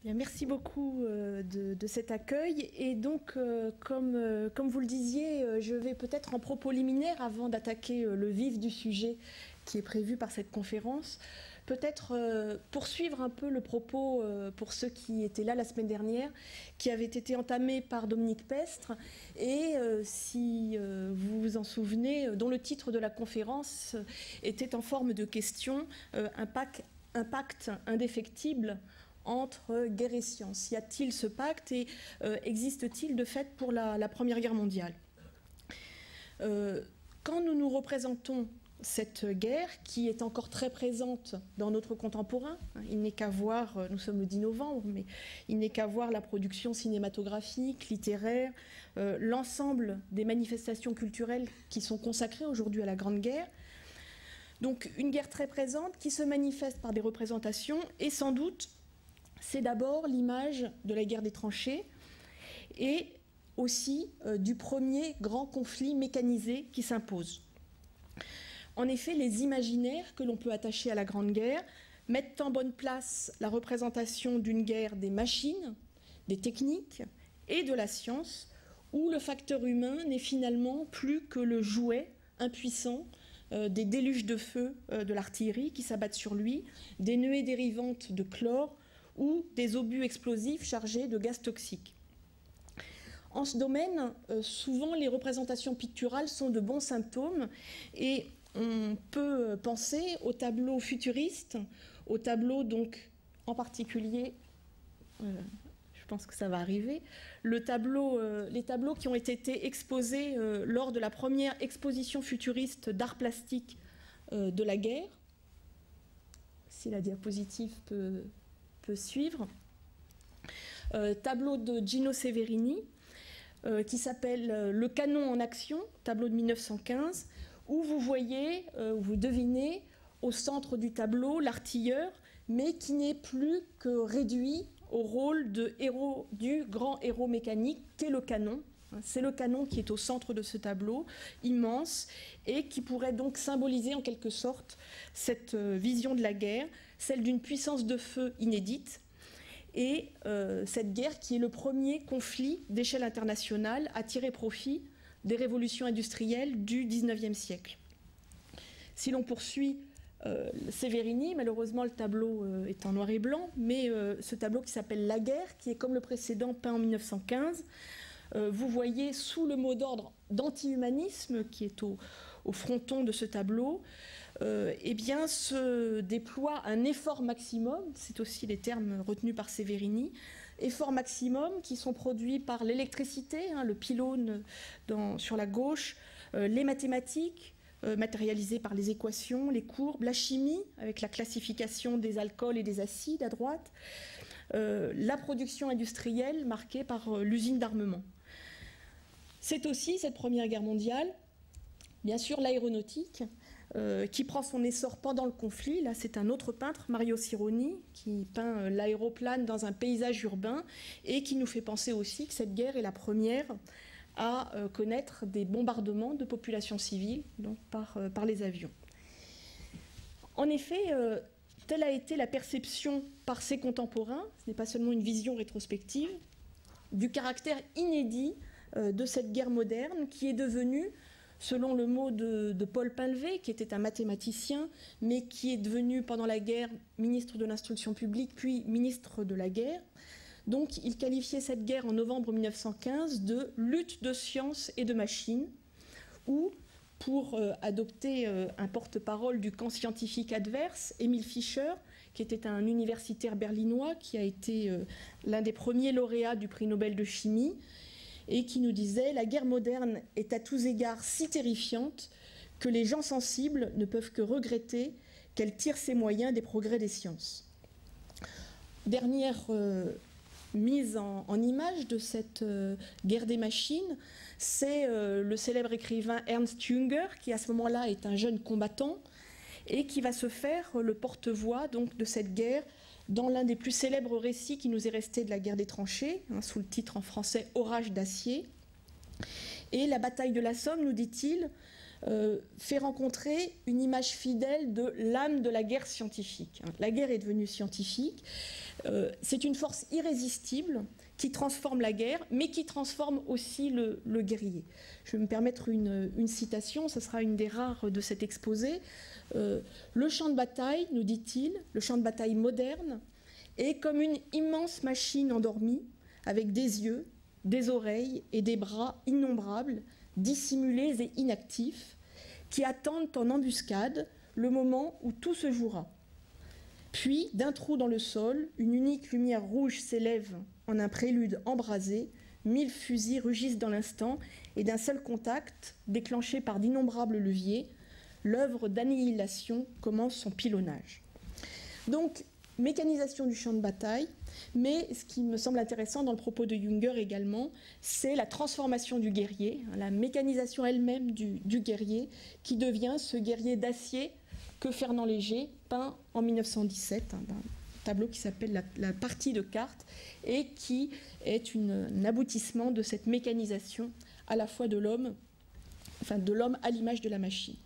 Bien, merci beaucoup de cet accueil. Et donc, comme vous le disiez, je vais peut-être en propos liminaire, avant d'attaquer le vif du sujet qui est prévu par cette conférence, peut-être poursuivre un peu le propos pour ceux qui étaient là la semaine dernière, qui avait été entamé par Dominique Pestre, et si vous vous en souvenez, dont le titre de la conférence était en forme de question, impact indéfectible entre guerre et science. Y a-t-il ce pacte et existe-t-il de fait pour la Première Guerre mondiale? Quand nous nous représentons cette guerre, qui est encore très présente dans notre contemporain, il n'est qu'à voir, nous sommes le 10 novembre, mais il n'est qu'à voir la production cinématographique, littéraire, l'ensemble des manifestations culturelles qui sont consacrées aujourd'hui à la Grande Guerre. Donc une guerre très présente qui se manifeste par des représentations, et sans doute c'est d'abord l'image de la guerre des tranchées et aussi du premier grand conflit mécanisé qui s'impose. En effet, les imaginaires que l'on peut attacher à la Grande Guerre mettent en bonne place la représentation d'une guerre des machines, des techniques et de la science, où le facteur humain n'est finalement plus que le jouet impuissant des déluges de feu de l'artillerie qui s'abattent sur lui, des nuées dérivantes de chlore ou des obus explosifs chargés de gaz toxiques. En ce domaine, souvent les représentations picturales sont de bons symptômes, et on peut penser aux tableaux futuristes, aux tableaux donc en particulier, je pense que ça va arriver, les tableaux qui ont été exposés lors de la première exposition futuriste d'art plastique de la guerre. Si la diapositive peut suivre. Tableau de Gino Severini qui s'appelle Le canon en action, tableau de 1915, où vous voyez, vous devinez au centre du tableau l'artilleur, mais qui n'est plus que réduit au rôle de héros, du grand héros mécanique qu'est le canon. C'est le canon qui est au centre de ce tableau, immense, et qui pourrait donc symboliser en quelque sorte cette vision de la guerre, celle d'une puissance de feu inédite, et cette guerre qui est le premier conflit d'échelle internationale à tirer profit des révolutions industrielles du XIXe siècle. Si l'on poursuit Severini, malheureusement le tableau est en noir et blanc, mais ce tableau qui s'appelle La guerre, qui est comme le précédent peint en 1915, vous voyez sous le mot d'ordre d'anti-humanisme qui est au fronton de ce tableau, eh bien se déploie un effort maximum, c'est aussi les termes retenus par Severini, efforts maximum qui sont produits par l'électricité, le pylône sur la gauche, les mathématiques, matérialisées par les équations, les courbes, la chimie, avec la classification des alcools et des acides à droite, la production industrielle marquée par l'usine d'armement. C'est aussi, cette Première Guerre mondiale, bien sûr l'aéronautique, qui prend son essor pendant le conflit. Là, c'est un autre peintre, Mario Cironi, qui peint l'aéroplane dans un paysage urbain et qui nous fait penser aussi que cette guerre est la première à connaître des bombardements de populations civiles, donc par les avions. En effet, telle a été la perception par ses contemporains, ce n'est pas seulement une vision rétrospective, du caractère inédit de cette guerre moderne qui est devenue, selon le mot de Paul Painlevé, qui était un mathématicien, mais qui est devenu pendant la guerre ministre de l'Instruction publique, puis ministre de la guerre. Donc il qualifiait cette guerre en novembre 1915 de lutte de science et de machines, ou, pour adopter un porte-parole du camp scientifique adverse, Emil Fischer, qui était un universitaire berlinois, qui a été l'un des premiers lauréats du prix Nobel de chimie, et qui nous disait « La guerre moderne est à tous égards si terrifiante que les gens sensibles ne peuvent que regretter qu'elle tire ses moyens des progrès des sciences. » Dernière mise en image de cette guerre des machines, c'est le célèbre écrivain Ernst Jünger, qui à ce moment-là est un jeune combattant et qui va se faire le porte-voix donc de cette guerre dans l'un des plus célèbres récits qui nous est resté de la guerre des tranchées, sous le titre en français « Orage d'acier ». Et la bataille de la Somme, nous dit-il, fait rencontrer une image fidèle de l'âme de la guerre scientifique. La guerre est devenue scientifique. C'est une force irrésistible qui transforme la guerre, mais qui transforme aussi le guerrier. Je vais me permettre une citation, ce sera une des rares de cet exposé. Le champ de bataille, nous dit-il, le champ de bataille moderne, est comme une immense machine endormie, avec des yeux, des oreilles et des bras innombrables, dissimulés et inactifs, qui attendent en embuscade le moment où tout se jouera. Puis, d'un trou dans le sol, une unique lumière rouge s'élève en un prélude embrasé, 1000 fusils rugissent dans l'instant, et d'un seul contact, déclenché par d'innombrables leviers, l'œuvre d'annihilation commence son pilonnage. Donc, mécanisation du champ de bataille, mais ce qui me semble intéressant dans le propos de Jünger également, c'est la transformation du guerrier, la mécanisation elle-même du guerrier, qui devient ce guerrier d'acier que Fernand Léger peint en 1917, d'un tableau qui s'appelle la partie de cartes, et qui est un aboutissement de cette mécanisation à la fois de l'homme, enfin de l'homme à l'image de la machine.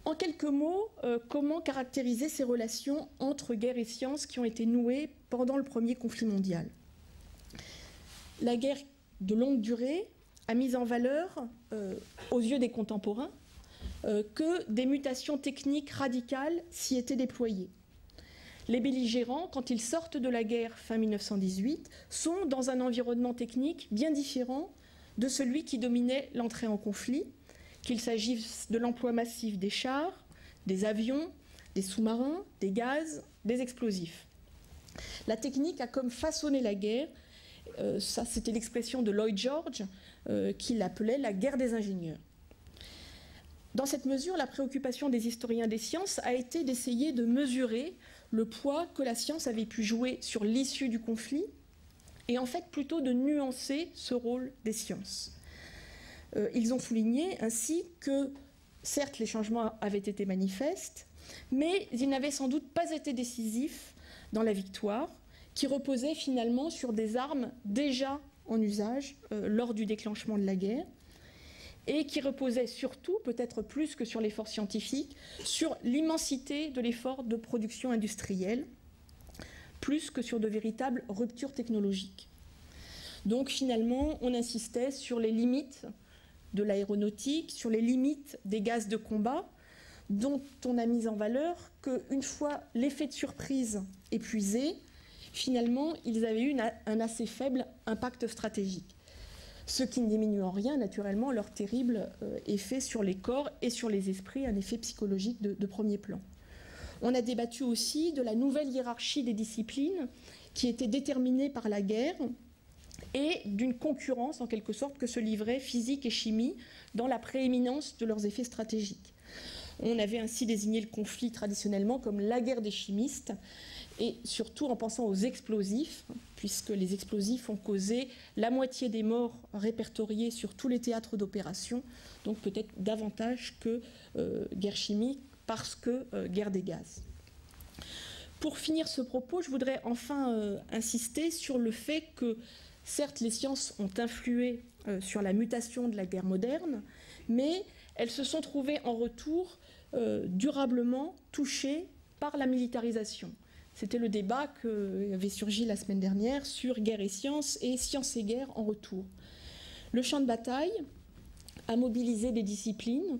En quelques mots, comment caractériser ces relations entre guerre et science qui ont été nouées pendant le premier conflit mondial? La guerre de longue durée a mis en valeur, aux yeux des contemporains, que des mutations techniques radicales s'y étaient déployées. Les belligérants, quand ils sortent de la guerre fin 1918, sont dans un environnement technique bien différent de celui qui dominait l'entrée en conflit, qu'il s'agisse de l'emploi massif des chars, des avions, des sous-marins, des gaz, des explosifs. La technique a comme façonné la guerre, ça c'était l'expression de Lloyd George, qui l'appelait la guerre des ingénieurs. Dans cette mesure, la préoccupation des historiens des sciences a été d'essayer de mesurer le poids que la science avait pu jouer sur l'issue du conflit, et en fait plutôt de nuancer ce rôle des sciences. Ils ont souligné ainsi que, certes, les changements avaient été manifestes, mais ils n'avaient sans doute pas été décisifs dans la victoire, qui reposait finalement sur des armes déjà en usage lors du déclenchement de la guerre, et qui reposait surtout, peut-être plus que sur l'effort scientifique, sur l'immensité de l'effort de production industrielle, plus que sur de véritables ruptures technologiques. Donc finalement, on insistait sur les limites de l'aéronautique, sur les limites des gaz de combat, dont on a mis en valeur qu'une fois l'effet de surprise épuisé, finalement, ils avaient eu un assez faible impact stratégique. Ce qui ne diminue en rien, naturellement, leur terrible effet sur les corps et sur les esprits, un effet psychologique de premier plan. On a débattu aussi de la nouvelle hiérarchie des disciplines qui était déterminée par la guerre et d'une concurrence, en quelque sorte, que se livraient physique et chimie dans la prééminence de leurs effets stratégiques. On avait ainsi désigné le conflit traditionnellement comme la guerre des chimistes, et surtout en pensant aux explosifs, puisque les explosifs ont causé la moitié des morts répertoriés sur tous les théâtres d'opération, donc peut-être davantage que guerre chimique, parce que guerre des gaz. Pour finir ce propos, je voudrais enfin insister sur le fait que, certes, les sciences ont influé sur la mutation de la guerre moderne, mais elles se sont trouvées en retour durablement touchées par la militarisation. C'était le débat qui avait surgi la semaine dernière sur guerre et science et guerre en retour. Le champ de bataille a mobilisé des disciplines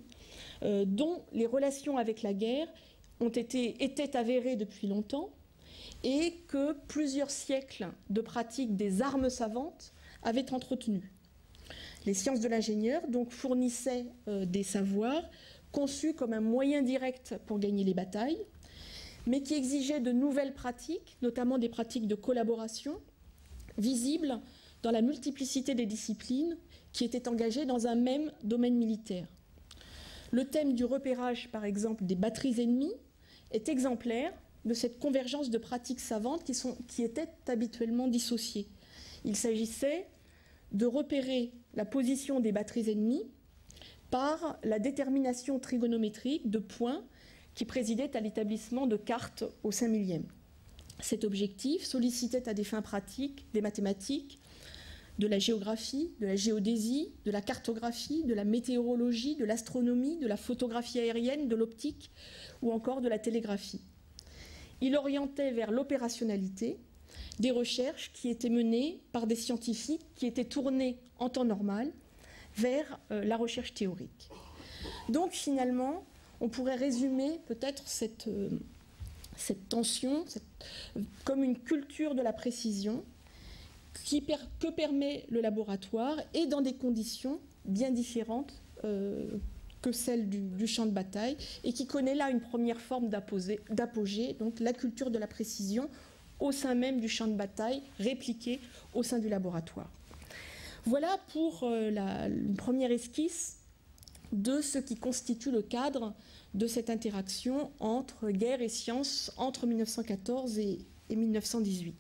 dont les relations avec la guerre étaient avérées depuis longtemps et que plusieurs siècles de pratique des armes savantes avaient entretenu. Les sciences de l'ingénieur donc fournissaient des savoirs conçus comme un moyen direct pour gagner les batailles, mais qui exigeaient de nouvelles pratiques, notamment des pratiques de collaboration, visibles dans la multiplicité des disciplines qui étaient engagées dans un même domaine militaire. Le thème du repérage, par exemple, des batteries ennemies est exemplaire de cette convergence de pratiques savantes qui étaient habituellement dissociées. Il s'agissait de repérer la position des batteries ennemies par la détermination trigonométrique de points qui présidait à l'établissement de cartes au 5 millième. Cet objectif sollicitait à des fins pratiques des mathématiques, de la géographie, de la géodésie, de la cartographie, de la météorologie, de l'astronomie, de la photographie aérienne, de l'optique ou encore de la télégraphie. Il orientait vers l'opérationnalité des recherches qui étaient menées par des scientifiques qui étaient tournés en temps normal vers la recherche théorique. Donc finalement, on pourrait résumer peut-être cette tension comme une culture de la précision que permet le laboratoire et dans des conditions bien différentes que celles du champ de bataille et qui connaît là une première forme d'apogée, donc la culture de la précision au sein même du champ de bataille, répliquée au sein du laboratoire. Voilà pour une première esquisse de ce qui constitue le cadre de cette interaction entre guerre et science entre 1914 et 1918.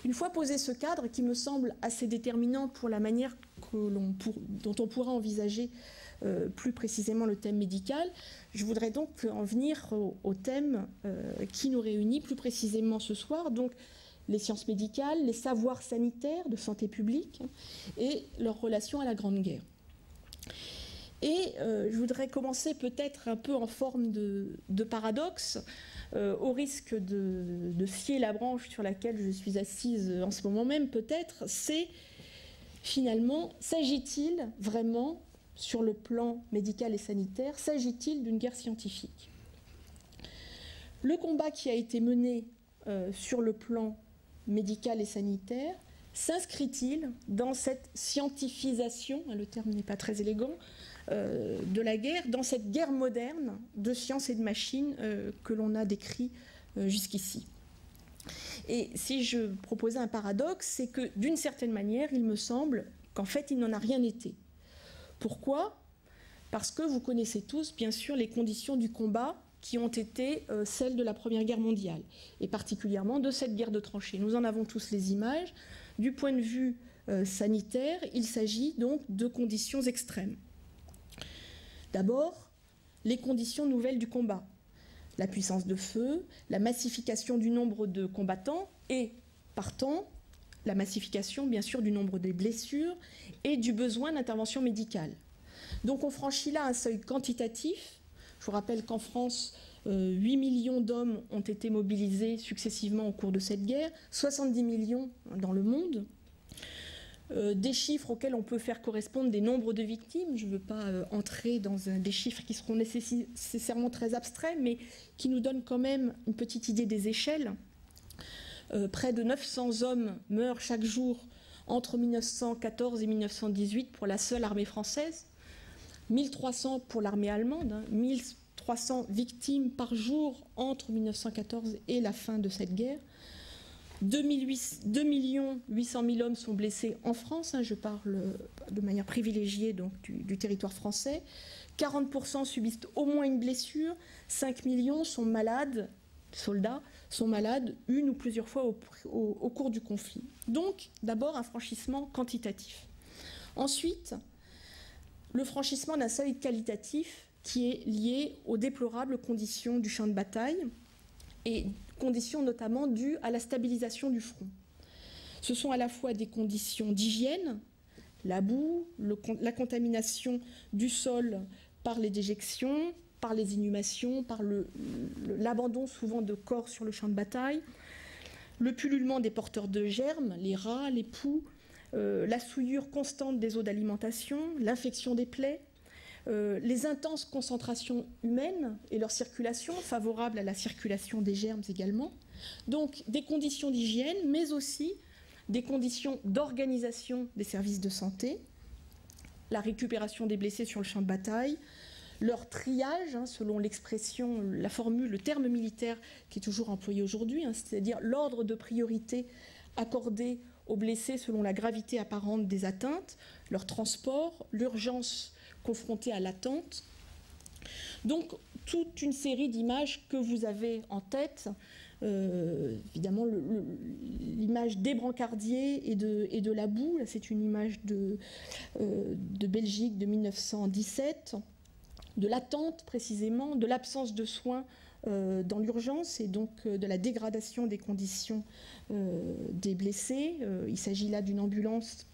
Une fois posé ce cadre, qui me semble assez déterminant pour la manière dont on pourra envisager plus précisément le thème médical, je voudrais donc en venir au thème qui nous réunit plus précisément ce soir, donc les sciences médicales, les savoirs sanitaires de santé publique et leur relation à la Grande Guerre. Et je voudrais commencer peut-être un peu en forme de paradoxe, au risque de scier la branche sur laquelle je suis assise en ce moment même peut-être, c'est finalement, s'agit-il vraiment, sur le plan médical et sanitaire, s'agit-il d'une guerre scientifique? Le combat qui a été mené sur le plan médical et sanitaire s'inscrit-il dans cette scientifisation, le terme n'est pas très élégant, de la guerre, dans cette guerre moderne de science et de machines que l'on a décrit jusqu'ici. Et si je proposais un paradoxe, c'est que d'une certaine manière, il me semble qu'en fait, il n'en a rien été. Pourquoi? Parce que vous connaissez tous, bien sûr, les conditions du combat qui ont été celles de la Première Guerre mondiale, et particulièrement de cette guerre de tranchées. Nous en avons tous les images. Du point de vue sanitaire, il s'agit donc de conditions extrêmes. D'abord, les conditions nouvelles du combat. La puissance de feu, la massification du nombre de combattants et, partant, la massification, bien sûr, du nombre des blessures et du besoin d'intervention médicale. Donc on franchit là un seuil quantitatif. Je vous rappelle qu'en France, 8 millions d'hommes ont été mobilisés successivement au cours de cette guerre, 70 millions dans le monde. Des chiffres auxquels on peut faire correspondre des nombres de victimes. Je ne veux pas entrer dans des chiffres qui seront nécessairement très abstraits, mais qui nous donnent quand même une petite idée des échelles. Près de 900 hommes meurent chaque jour entre 1914 et 1918 pour la seule armée française, 1300 pour l'armée allemande, 1300 victimes par jour entre 1914 et la fin de cette guerre. 2 800 000 hommes sont blessés en France, je parle de manière privilégiée donc, du territoire français. 40% subissent au moins une blessure, 5 millions sont malades, soldats sont malades une ou plusieurs fois au cours du conflit. Donc, d'abord, un franchissement quantitatif. Ensuite, le franchissement d'un seuil qualitatif qui est lié aux déplorables conditions du champ de bataille et conditions notamment dues à la stabilisation du front. Ce sont à la fois des conditions d'hygiène, la boue, la contamination du sol par les déjections, par les inhumations, par l'abandon souvent de corps sur le champ de bataille, le pullulement des porteurs de germes, les rats, les poux, la souillure constante des eaux d'alimentation, l'infection des plaies, les intenses concentrations humaines et leur circulation, favorable à la circulation des germes également. Donc des conditions d'hygiène, mais aussi des conditions d'organisation des services de santé, la récupération des blessés sur le champ de bataille, leur triage, selon l'expression, la formule, le terme militaire qui est toujours employé aujourd'hui, c'est-à-dire l'ordre de priorité accordé aux blessés selon la gravité apparente des atteintes, leur transport, l'urgence confrontée à l'attente. Donc, toute une série d'images que vous avez en tête, évidemment l'image des brancardiers et de la boue, c'est une image de Belgique de 1917, de l'attente précisément, de l'absence de soins dans l'urgence et donc de la dégradation des conditions des blessés. Il s'agit là d'une ambulance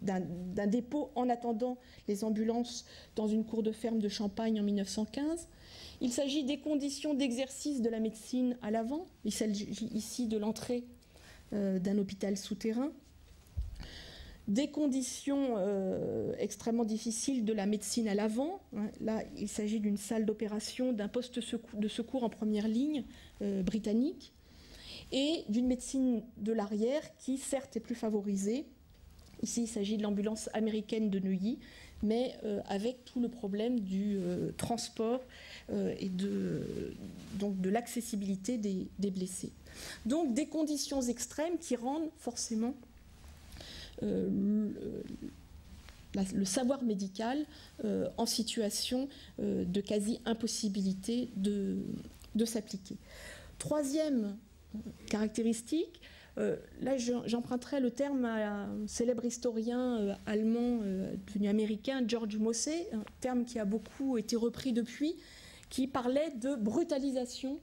d'un dépôt en attendant les ambulances dans une cour de ferme de Champagne en 1915. Il s'agit des conditions d'exercice de la médecine à l'avant. Il s'agit ici de l'entrée d'un hôpital souterrain. Des conditions extrêmement difficiles de la médecine à l'avant. Là, il s'agit d'une salle d'opération, d'un poste de secours en première ligne britannique, et d'une médecine de l'arrière qui, certes, est plus favorisée. Ici, il s'agit de l'ambulance américaine de Neuilly, mais avec tout le problème du transport et donc de l'accessibilité des blessés. Donc des conditions extrêmes qui rendent forcément le savoir médical en situation de quasi-impossibilité de s'appliquer. Troisième caractéristique, là j'emprunterai le terme à un célèbre historien allemand devenu américain, George Mosse, un terme qui a beaucoup été repris depuis, qui parlait de brutalisation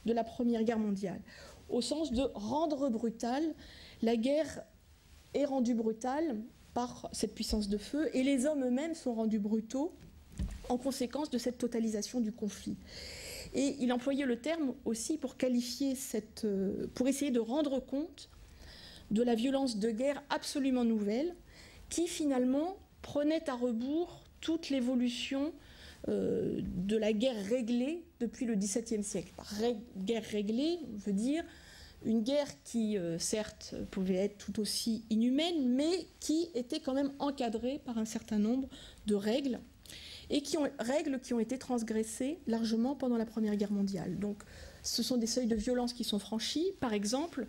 de la Première Guerre mondiale, au sens de rendre brutale. La guerre est rendue brutale par cette puissance de feu, et les hommes eux-mêmes sont rendus brutaux en conséquence de cette totalisation du conflit. Et il employait le terme aussi pour qualifier pour essayer de rendre compte de la violence de guerre absolument nouvelle, qui finalement prenait à rebours toute l'évolution de la guerre réglée depuis le XVIIe siècle. Par guerre réglée, on veut dire une guerre qui, certes, pouvait être tout aussi inhumaine, mais qui était quand même encadrée par un certain nombre de règles, et règles qui ont été transgressées largement pendant la Première Guerre mondiale. Donc, ce sont des seuils de violence qui sont franchis. Par exemple,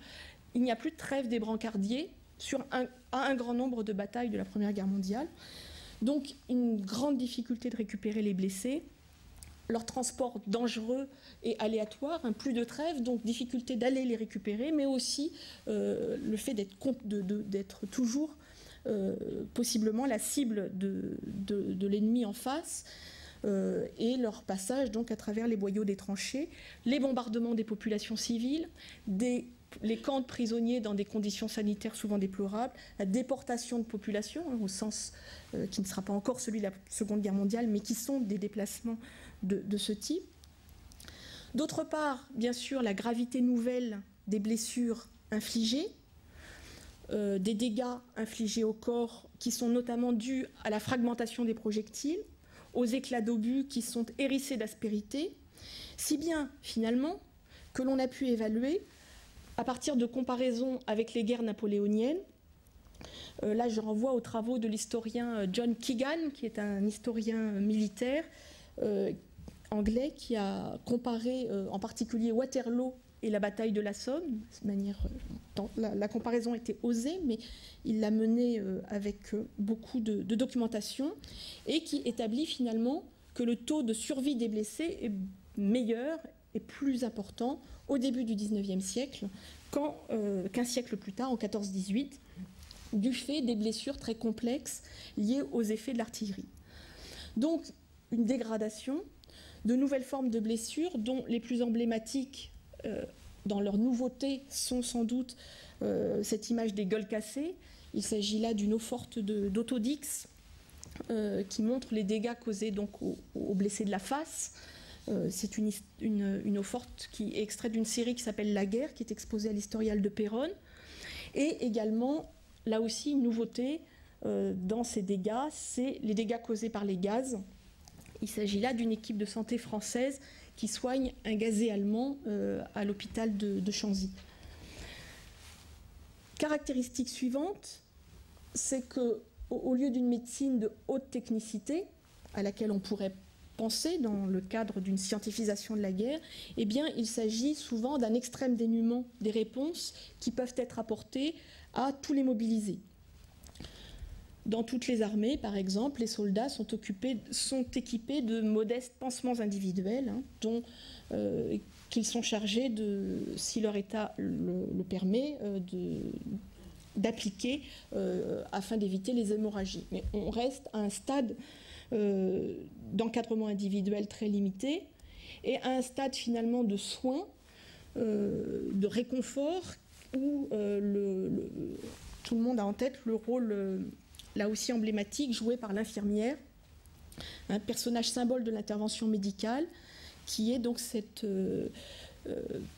il n'y a plus de trêve des brancardiers à un grand nombre de batailles de la Première Guerre mondiale. Donc, une grande difficulté de récupérer les blessés, leur transport dangereux et aléatoire, plus de trêve, donc difficulté d'aller les récupérer, mais aussi le fait d'être toujours possiblement la cible de l'ennemi en face, et leur passage donc à travers les boyaux des tranchées, les bombardements des populations civiles, les camps de prisonniers dans des conditions sanitaires souvent déplorables, la déportation de populations, au sens qui ne sera pas encore celui de la Seconde Guerre mondiale, mais qui sont des déplacements de ce type. D'autre part, bien sûr, la gravité nouvelle des blessures infligées, des dégâts infligés au corps qui sont notamment dus à la fragmentation des projectiles, aux éclats d'obus qui sont hérissés d'aspérité, si bien finalement que l'on a pu évaluer à partir de comparaisons avec les guerres napoléoniennes. Là, je renvoie aux travaux de l'historien John Keegan, qui est un historien militaire anglais, qui a comparé en particulier Waterloo et la bataille de la Somme. La comparaison était osée, mais il l'a menée avec beaucoup de documentation, et qui établit finalement que le taux de survie des blessés est meilleur et plus important au début du XIXe siècle qu'un siècle plus tard, en 14-18, du fait des blessures très complexes liées aux effets de l'artillerie. Donc, une dégradation, de nouvelles formes de blessures, dont les plus emblématiques dans leur nouveauté sont sans doute cette image des gueules cassées. Il s'agit là d'une eau-forte d'Autodix qui montre les dégâts causés donc aux blessés de la face. C'est une eau-forte qui est extraite d'une série qui s'appelle La Guerre, qui est exposée à l'Historial de Péronne. Et également, là aussi, une nouveauté dans ces dégâts, c'est les dégâts causés par les gaz. Il s'agit là d'une équipe de santé française qui soigne un gazé allemand à l'hôpital de Chanzy. Caractéristique suivante, c'est qu'au lieu d'une médecine de haute technicité, à laquelle on pourrait penser dans le cadre d'une scientifisation de la guerre, eh bien, il s'agit souvent d'un extrême dénuement des réponses qui peuvent être apportées à tous les mobilisés. Dans toutes les armées, par exemple, les soldats sont équipés de modestes pansements individuels, qu'ils sont chargés, si leur état le permet, d'appliquer afin d'éviter les hémorragies. Mais on reste à un stade d'encadrement individuel très limité, et à un stade finalement de soins, de réconfort, où tout le monde a en tête le rôle, là aussi emblématique, joué par l'infirmière, un personnage symbole de l'intervention médicale, qui est donc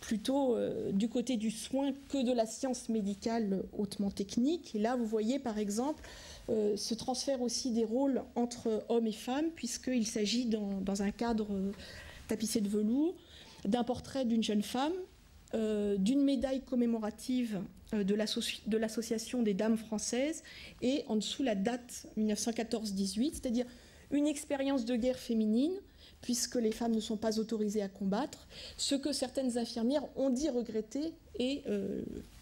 plutôt du côté du soin que de la science médicale hautement technique. Et là, vous voyez par exemple ce transfert aussi des rôles entre hommes et femmes, puisqu'il s'agit dans un cadre tapissé de velours, d'un portrait d'une jeune femme, d'une médaille commémorative de l'Association des Dames françaises, et en dessous la date 1914-18, c'est-à-dire une expérience de guerre féminine, puisque les femmes ne sont pas autorisées à combattre, ce que certaines infirmières ont dit regretter et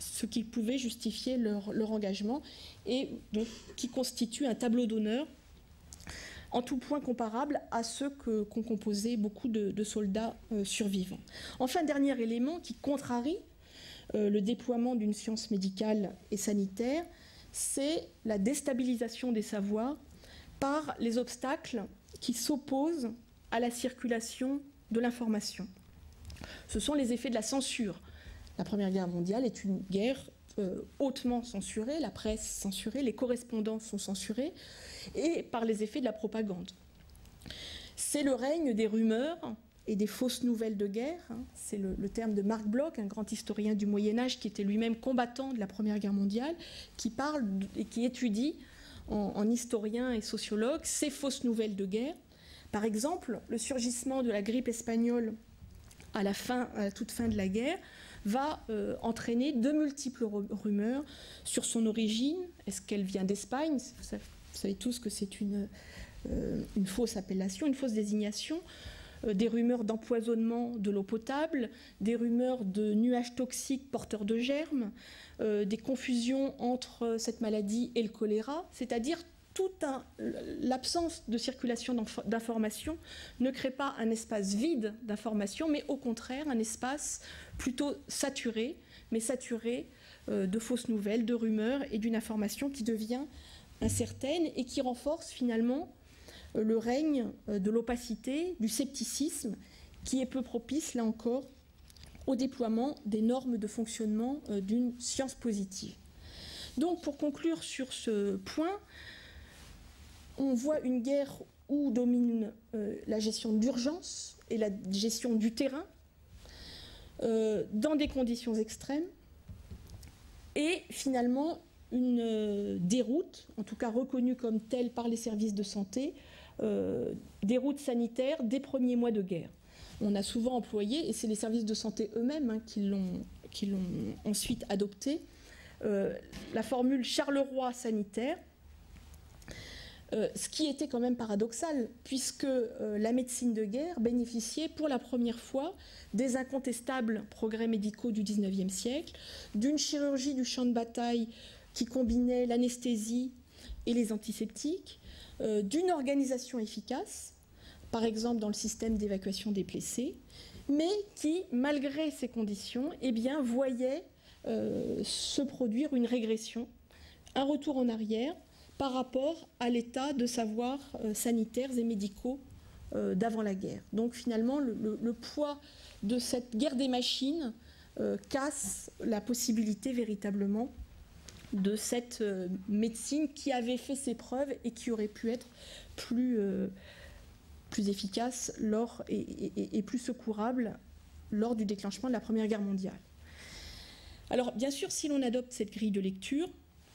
ce qui pouvait justifier leur engagement, et donc qui constitue un tableau d'honneur en tout point comparable à ceux qu'ont composé beaucoup de soldats survivants. Enfin, dernier élément qui contrarie le déploiement d'une science médicale et sanitaire, c'est la déstabilisation des savoirs par les obstacles qui s'opposent à la circulation de l'information. Ce sont les effets de la censure. La Première Guerre mondiale est une guerre hautement censurée, la presse censurée, les correspondants sont censurés, et par les effets de la propagande. C'est le règne des rumeurs et des fausses nouvelles de guerre, c'est le terme de Marc Bloch, un grand historien du Moyen-Âge qui était lui-même combattant de la Première Guerre mondiale, qui parle et qui étudie en historien et sociologue ces fausses nouvelles de guerre. Par exemple, le surgissement de la grippe espagnole à la toute fin de la guerre va entraîner de multiples rumeurs sur son origine. Est-ce qu'elle vient d'Espagne ? Vous savez tous que c'est une fausse appellation, une fausse désignation. Des rumeurs d'empoisonnement de l'eau potable, des rumeurs de nuages toxiques porteurs de germes, des confusions entre cette maladie et le choléra, c'est-à-dire l'absence de circulation d'informations ne crée pas un espace vide d'informations, mais au contraire un espace plutôt saturé, mais saturé de fausses nouvelles, de rumeurs et d'une information qui devient incertaine et qui renforce finalement le règne de l'opacité, du scepticisme, qui est peu propice, là encore, au déploiement des normes de fonctionnement d'une science positive. Donc, pour conclure sur ce point, on voit une guerre où domine la gestion d'urgence et la gestion du terrain dans des conditions extrêmes, et finalement une déroute, en tout cas reconnue comme telle par les services de santé, déroute sanitaire des premiers mois de guerre. On a souvent employé, et c'est les services de santé eux-mêmes qui l'ont ensuite adopté, la formule Charleroi sanitaire, ce qui était quand même paradoxal, puisque la médecine de guerre bénéficiait pour la première fois des incontestables progrès médicaux du XIXe siècle, d'une chirurgie du champ de bataille qui combinait l'anesthésie et les antiseptiques, d'une organisation efficace, par exemple dans le système d'évacuation des blessés, mais qui, malgré ces conditions, voyait se produire une régression, un retour en arrière par rapport à l'état de savoirs sanitaires et médicaux d'avant la guerre. Donc finalement, le poids de cette guerre des machines casse la possibilité véritablement de cette médecine qui avait fait ses preuves et qui aurait pu être plus efficace et plus secourable lors du déclenchement de la Première Guerre mondiale. Alors bien sûr, si l'on adopte cette grille de lecture,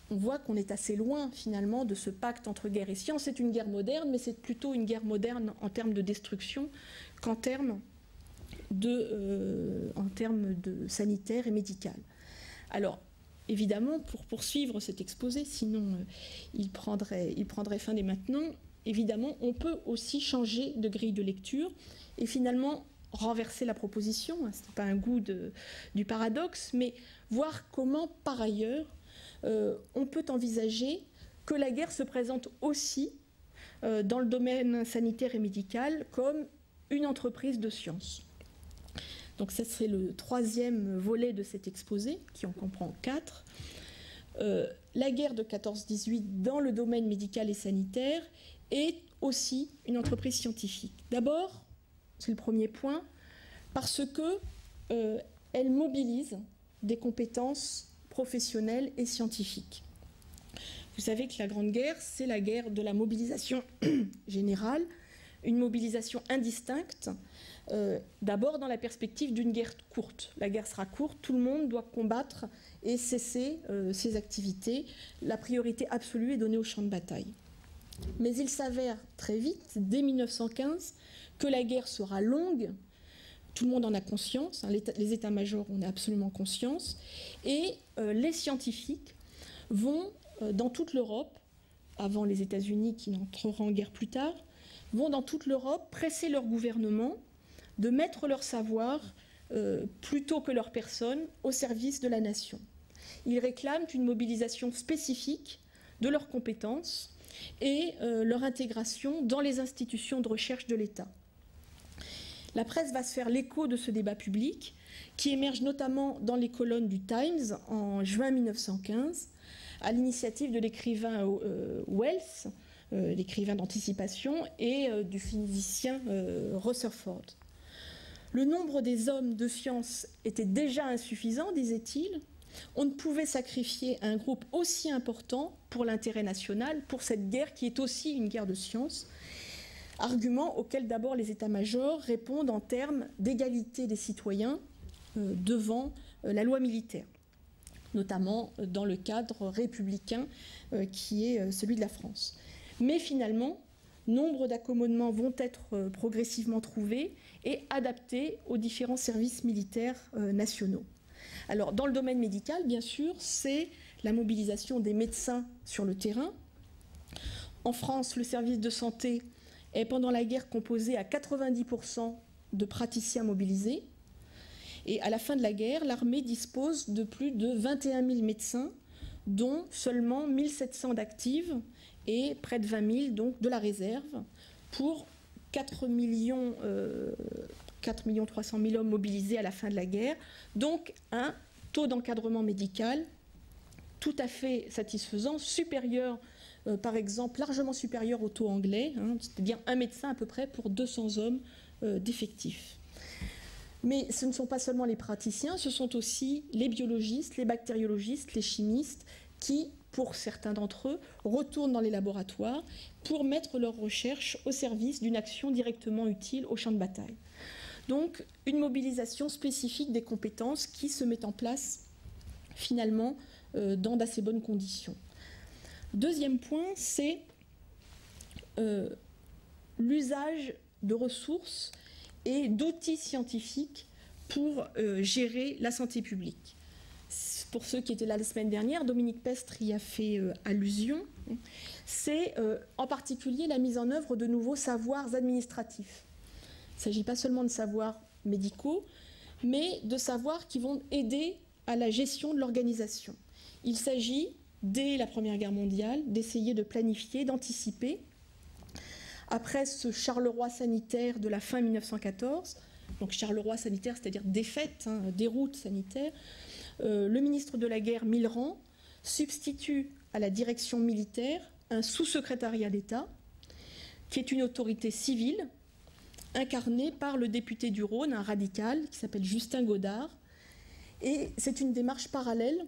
on voit qu'on est assez loin finalement de ce pacte entre guerre et science. C'est une guerre moderne, mais c'est plutôt une guerre moderne en termes de destruction qu'en termes de sanitaire et médical. Alors, évidemment, pour poursuivre cet exposé, sinon il prendrait fin dès maintenant, évidemment, on peut aussi changer de grille de lecture et finalement renverser la proposition. Ce n'est pas un goût du paradoxe, mais voir comment, par ailleurs, on peut envisager que la guerre se présente aussi dans le domaine sanitaire et médical comme une entreprise de science. Donc ça serait le troisième volet de cet exposé, qui en comprend 4. La guerre de 14-18 dans le domaine médical et sanitaire est aussi une entreprise scientifique. D'abord, c'est le premier point, parce qu'elle mobilise des compétences professionnelles et scientifiques. Vous savez que la Grande Guerre, c'est la guerre de la mobilisation générale, une mobilisation indistincte, d'abord dans la perspective d'une guerre courte. La guerre sera courte, tout le monde doit combattre et cesser ses activités. La priorité absolue est donnée au champ de bataille. Mais il s'avère très vite, dès 1915, que la guerre sera longue. Tout le monde en a conscience, hein, les états-majors en ont absolument conscience, et les scientifiques vont, dans toute l'Europe, avant les États-Unis qui n'entreront en guerre plus tard, vont dans toute l'Europe presser leur gouvernement de mettre leur savoir, plutôt que leur personne, au service de la nation. Ils réclament une mobilisation spécifique de leurs compétences et leur intégration dans les institutions de recherche de l'État. La presse va se faire l'écho de ce débat public, qui émerge notamment dans les colonnes du Times en juin 1915, à l'initiative de l'écrivain Wells, l'écrivain d'anticipation, et du physicien Rutherford. Le nombre des hommes de science était déjà insuffisant, disait-il. On ne pouvait sacrifier un groupe aussi important pour l'intérêt national, pour cette guerre qui est aussi une guerre de science. Argument auquel d'abord les états-majors répondent en termes d'égalité des citoyens devant la loi militaire, notamment dans le cadre républicain qui est celui de la France. Mais finalement, nombre d'accommodements vont être progressivement trouvés et adaptés aux différents services militaires nationaux. Alors, dans le domaine médical, bien sûr, c'est la mobilisation des médecins sur le terrain. En France, le service de santé est pendant la guerre composé à 90% de praticiens mobilisés. Et à la fin de la guerre, l'armée dispose de plus de 21 000 médecins, dont seulement 1 700 d'actifs et près de 20 000 donc, de la réserve, pour 4 300 000 hommes mobilisés à la fin de la guerre. Donc un taux d'encadrement médical tout à fait satisfaisant, supérieur, par exemple, largement supérieur au taux anglais, hein, c'est-à-dire un médecin à peu près pour 200 hommes d'effectifs. Mais ce ne sont pas seulement les praticiens, ce sont aussi les biologistes, les bactériologistes, les chimistes qui, pour certains d'entre eux, retournent dans les laboratoires pour mettre leurs recherches au service d'une action directement utile au champ de bataille. Donc, une mobilisation spécifique des compétences qui se met en place finalement dans d'assez bonnes conditions. Deuxième point, c'est l'usage de ressources et d'outils scientifiques pour gérer la santé publique. Pour ceux qui étaient là la semaine dernière, Dominique Pestre y a fait allusion. C'est en particulier la mise en œuvre de nouveaux savoirs administratifs. Il ne s'agit pas seulement de savoirs médicaux, mais de savoirs qui vont aider à la gestion de l'organisation. Il s'agit, dès la Première Guerre mondiale, d'essayer de planifier, d'anticiper. Après ce Charleroi sanitaire de la fin 1914, donc Charleroi sanitaire, c'est-à-dire défaite, hein, déroute sanitaire, le ministre de la Guerre, Millerand, substitue à la direction militaire un sous-secrétariat d'État, qui est une autorité civile, incarnée par le député du Rhône, un radical, qui s'appelle Justin Godard. Et c'est une démarche parallèle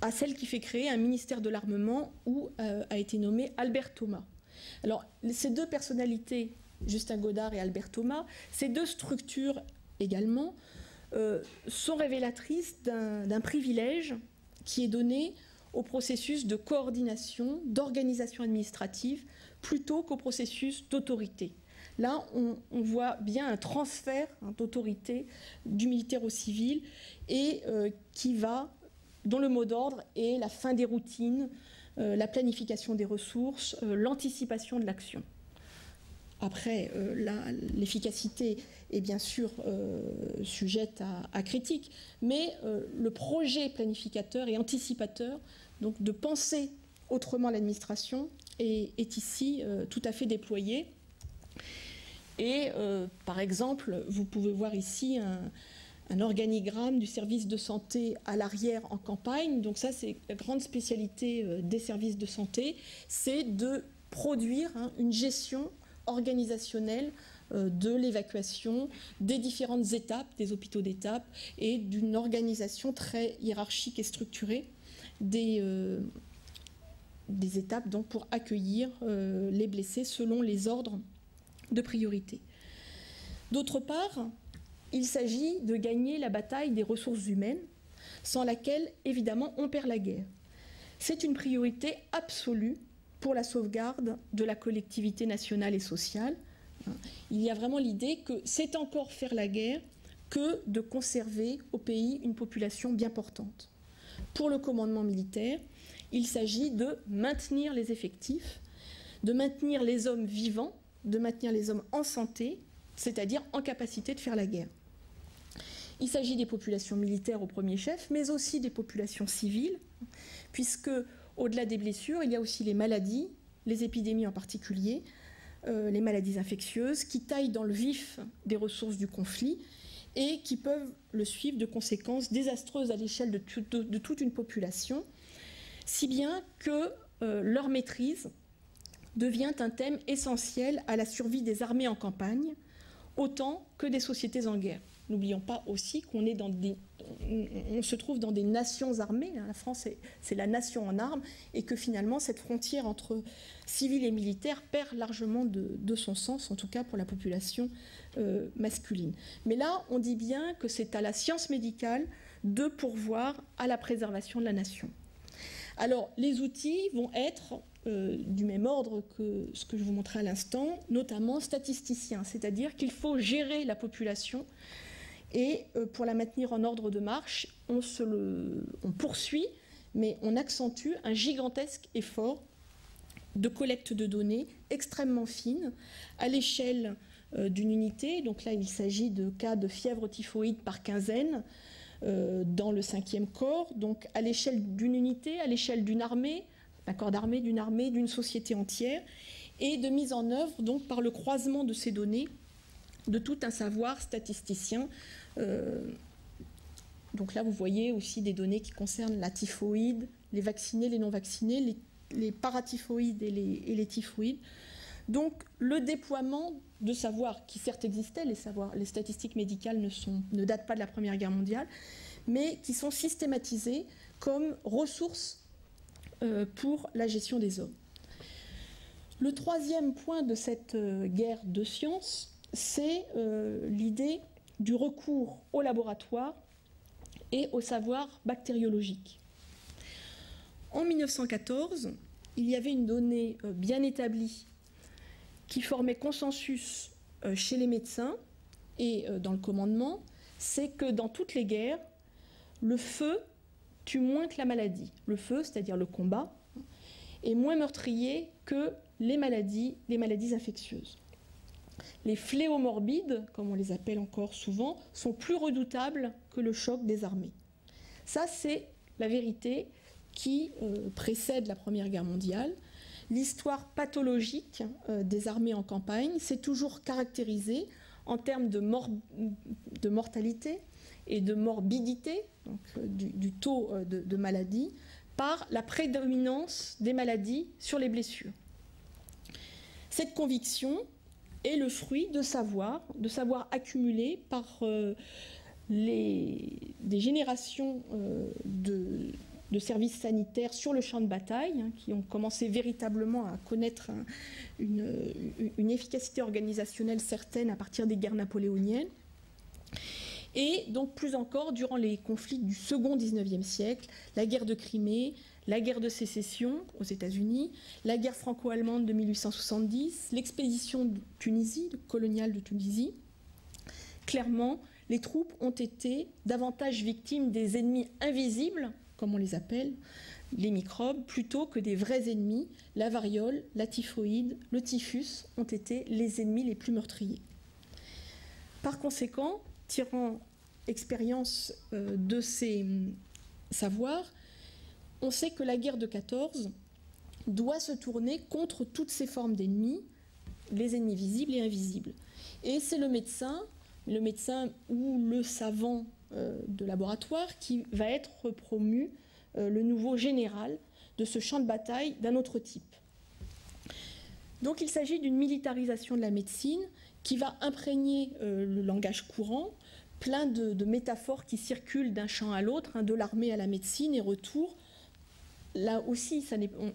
à celle qui fait créer un ministère de l'armement où a été nommé Albert Thomas. Alors, ces deux personnalités, Justin Godard et Albert Thomas, ces deux structures également, sont révélatrices d'un privilège qui est donné au processus de coordination, d'organisation administrative, plutôt qu'au processus d'autorité. Là, on voit bien un transfert d'autorité du militaire au civil et dont le mot d'ordre est la fin des routines, la planification des ressources, l'anticipation de l'action. Après, l'efficacité est bien sûr sujette à critique, mais le projet planificateur et anticipateur, donc de penser autrement l'administration, est ici tout à fait déployé. Et par exemple, vous pouvez voir ici un organigramme du service de santé à l'arrière en campagne. Donc ça, c'est la grande spécialité des services de santé, c'est de produire une gestion organisationnelle de l'évacuation, des différentes étapes, des hôpitaux d'étape, et d'une organisation très hiérarchique et structurée des des étapes donc, pour accueillir les blessés selon les ordres de priorité. D'autre part, il s'agit de gagner la bataille des ressources humaines, sans laquelle, évidemment, on perd la guerre. C'est une priorité absolue pour la sauvegarde de la collectivité nationale et sociale. Il y a vraiment l'idée que c'est encore faire la guerre que de conserver au pays une population bien portante. Pour le commandement militaire, il s'agit de maintenir les effectifs, de maintenir les hommes vivants, de maintenir les hommes en santé, c'est-à-dire en capacité de faire la guerre. Il s'agit des populations militaires au premier chef, mais aussi des populations civiles, puisque, au-delà des blessures, il y a aussi les maladies, les épidémies en particulier, les maladies infectieuses, qui taillent dans le vif des ressources du conflit et qui peuvent le suivre de conséquences désastreuses à l'échelle de toute une population, si bien que leur maîtrise devient un thème essentiel à la survie des armées en campagne, autant que des sociétés en guerre. N'oublions pas aussi qu'on on se trouve dans des nations armées. La France, c'est la nation en armes, et que finalement, cette frontière entre civils et militaires perd largement de son sens, en tout cas pour la population masculine. Mais là, on dit bien que c'est à la science médicale de pourvoir à la préservation de la nation. Alors, les outils vont être du même ordre que ce que je vous montrais à l'instant, notamment statisticiens, c'est-à-dire qu'il faut gérer la population et pour la maintenir en ordre de marche, on poursuit, mais on accentue un gigantesque effort de collecte de données extrêmement fines à l'échelle d'une unité. Donc là, il s'agit de cas de fièvre typhoïde par quinzaine dans le 5e corps, donc à l'échelle d'une unité, à l'échelle d'une armée, d'un corps d'armée, d'une société entière, et de mise en œuvre donc par le croisement de ces données de tout un savoir statisticien. Donc là, vous voyez aussi des données qui concernent la typhoïde, les vaccinés, les non-vaccinés, les paratyphoïdes et les typhoïdes. Donc le déploiement de savoirs qui certes existaient, les statistiques médicales ne datent pas de la Première Guerre mondiale, mais qui sont systématisées comme ressources pour la gestion des hommes. Le troisième point de cette guerre de science, c'est l'idée du recours au laboratoire et au savoir bactériologique. En 1914, il y avait une donnée bien établie qui formait consensus chez les médecins et dans le commandement, c'est que dans toutes les guerres, le feu tue moins que la maladie. Le feu, c'est-à-dire le combat, est moins meurtrier que les maladies infectieuses. Les fléaux morbides, comme on les appelle encore souvent, sont plus redoutables que le choc des armées. Ça, c'est la vérité qui précède la Première Guerre mondiale. L'histoire pathologique des armées en campagne s'est toujours caractérisée en termes de mortalité et de morbidité, donc du taux de maladie, par la prédominance des maladies sur les blessures. Cette conviction est le fruit de savoir accumulés par des générations de services sanitaires sur le champ de bataille, qui ont commencé véritablement à connaître une efficacité organisationnelle certaine à partir des guerres napoléoniennes. Et donc plus encore durant les conflits du second XIXe siècle, la guerre de Crimée, la guerre de sécession aux États-Unis, la guerre franco-allemande de 1870, l'expédition de Tunisie, coloniale de Tunisie. Clairement, les troupes ont été davantage victimes des ennemis invisibles, comme on les appelle, les microbes, plutôt que des vrais ennemis. La variole, la typhoïde, le typhus ont été les ennemis les plus meurtriers. Par conséquent, tirant expérience de ces savoirs, on sait que la guerre de 14 doit se tourner contre toutes ces formes d'ennemis, les ennemis visibles et invisibles. Et c'est le médecin ou le savant de laboratoire qui va être promu le nouveau général de ce champ de bataille d'un autre type. Donc il s'agit d'une militarisation de la médecine qui va imprégner le langage courant, plein de métaphores qui circulent d'un champ à l'autre, de l'armée à la médecine et retour, là aussi,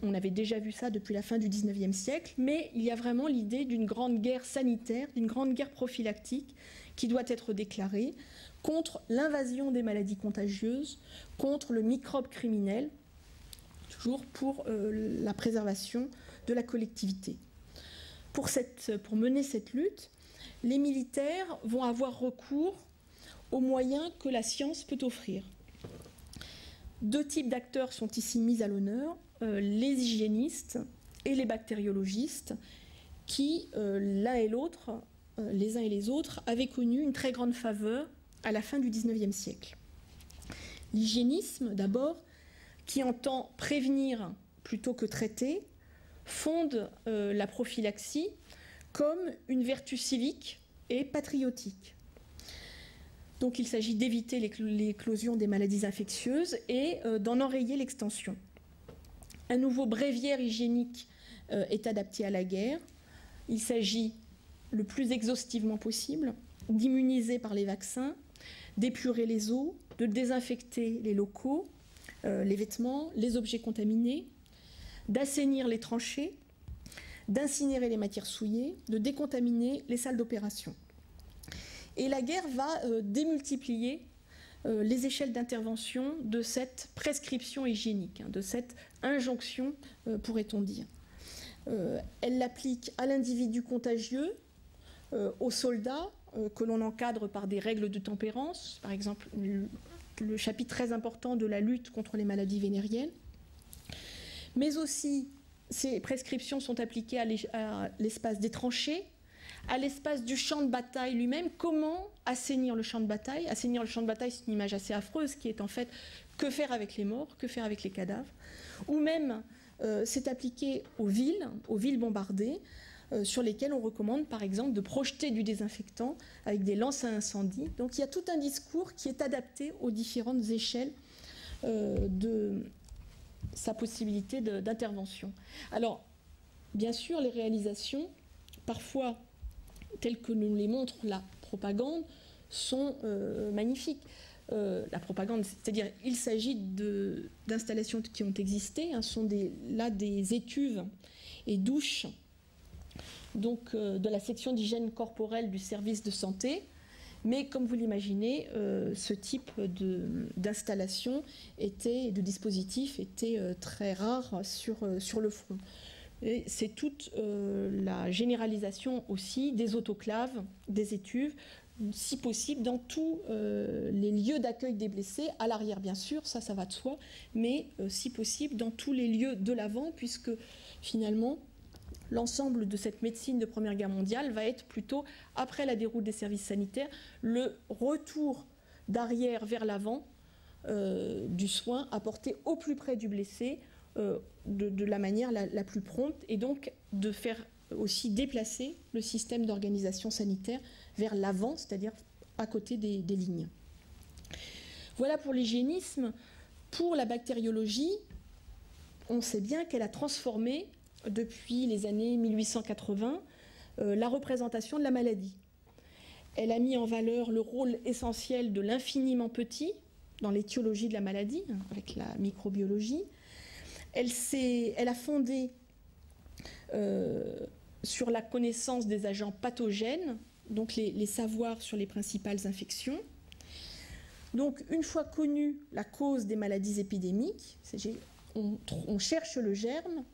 on avait déjà vu ça depuis la fin du XIXe siècle, mais il y a vraiment l'idée d'une grande guerre sanitaire, d'une grande guerre prophylactique qui doit être déclarée contre l'invasion des maladies contagieuses, contre le microbe criminel, toujours pour la préservation de la collectivité. Pour mener cette lutte, les militaires vont avoir recours aux moyens que la science peut offrir. Deux types d'acteurs sont ici mis à l'honneur, les hygiénistes et les bactériologistes, qui, l'un et l'autre, les uns et les autres, avaient connu une très grande faveur à la fin du XIXe siècle. L'hygiénisme, d'abord, qui entend prévenir plutôt que traiter, fonde la prophylaxie comme une vertu civique et patriotique. Donc il s'agit d'éviter l'éclosion des maladies infectieuses et d'en enrayer l'extension. Un nouveau bréviaire hygiénique est adapté à la guerre. Il s'agit le plus exhaustivement possible d'immuniser par les vaccins, d'épurer les eaux, de désinfecter les locaux, les vêtements, les objets contaminés, d'assainir les tranchées, d'incinérer les matières souillées, de décontaminer les salles d'opération. Et la guerre va démultiplier les échelles d'intervention de cette prescription hygiénique, de cette injonction, pourrait-on dire. Elle l'applique à l'individu contagieux, aux soldats que l'on encadre par des règles de tempérance, par exemple le chapitre très important de la lutte contre les maladies vénériennes, mais aussi ces prescriptions sont appliquées à l'espace des tranchées, à l'espace du champ de bataille lui-même. Comment assainir le champ de bataille? Assainir le champ de bataille, c'est une image assez affreuse qui est en fait que faire avec les morts, que faire avec les cadavres. Ou même c'est appliqué aux villes bombardées, sur lesquelles on recommande par exemple de projeter du désinfectant avec des lances à incendie. Donc il y a tout un discours qui est adapté aux différentes échelles de sa possibilité d'intervention. Alors, bien sûr, les réalisations, parfois telles que nous les montre la propagande, sont magnifiques. La propagande, c'est-à-dire il s'agit d'installations qui ont existé, hein, sont là des étuves et douches donc, de la section d'hygiène corporelle du service de santé. Mais comme vous l'imaginez, ce type d'installation de dispositif était très rare sur le front. Et c'est toute la généralisation aussi des autoclaves, des étuves, si possible dans tous les lieux d'accueil des blessés, à l'arrière bien sûr, ça va de soi, mais si possible dans tous les lieux de l'avant, puisque finalement l'ensemble de cette médecine de Première Guerre mondiale va être plutôt, après la déroute des services sanitaires, le retour d'arrière vers l'avant du soin apporté au plus près du blessé de la manière la plus prompte, et donc de faire aussi déplacer le système d'organisation sanitaire vers l'avant, c'est-à-dire à côté des lignes. Voilà pour l'hygiénisme. Pour la bactériologie, on sait bien qu'elle a transformé depuis les années 1880 la représentation de la maladie. Elle a mis en valeur le rôle essentiel de l'infiniment petit dans l'étiologie de la maladie, avec la microbiologie. Elle a fondé sur la connaissance des agents pathogènes, donc les savoirs sur les principales infections. Donc, une fois connue la cause des maladies épidémiques, on cherche le germe,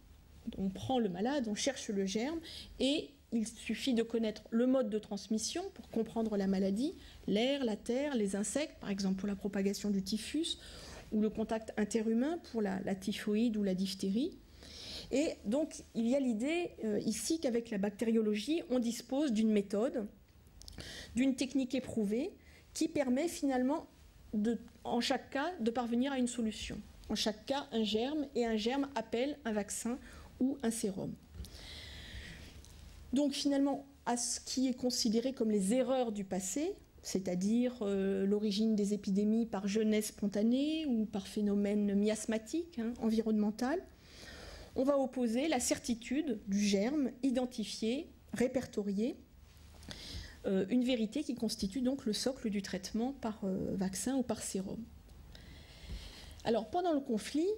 on prend le malade, on cherche le germe, et il suffit de connaître le mode de transmission pour comprendre la maladie, l'air, la terre, les insectes, par exemple pour la propagation du typhus, ou le contact interhumain pour la typhoïde ou la diphtérie. Et donc, il y a l'idée ici qu'avec la bactériologie, on dispose d'une méthode, d'une technique éprouvée, qui permet finalement, en chaque cas, de parvenir à une solution. En chaque cas, un germe, et un germe appelle un vaccin ou un sérum. Donc finalement, à ce qui est considéré comme les erreurs du passé, c'est-à-dire l'origine des épidémies par jeunesse spontanée ou par phénomène miasmatique, environnemental, on va opposer la certitude du germe identifié, répertorié, une vérité qui constitue donc le socle du traitement par vaccin ou par sérum. Alors pendant le conflit,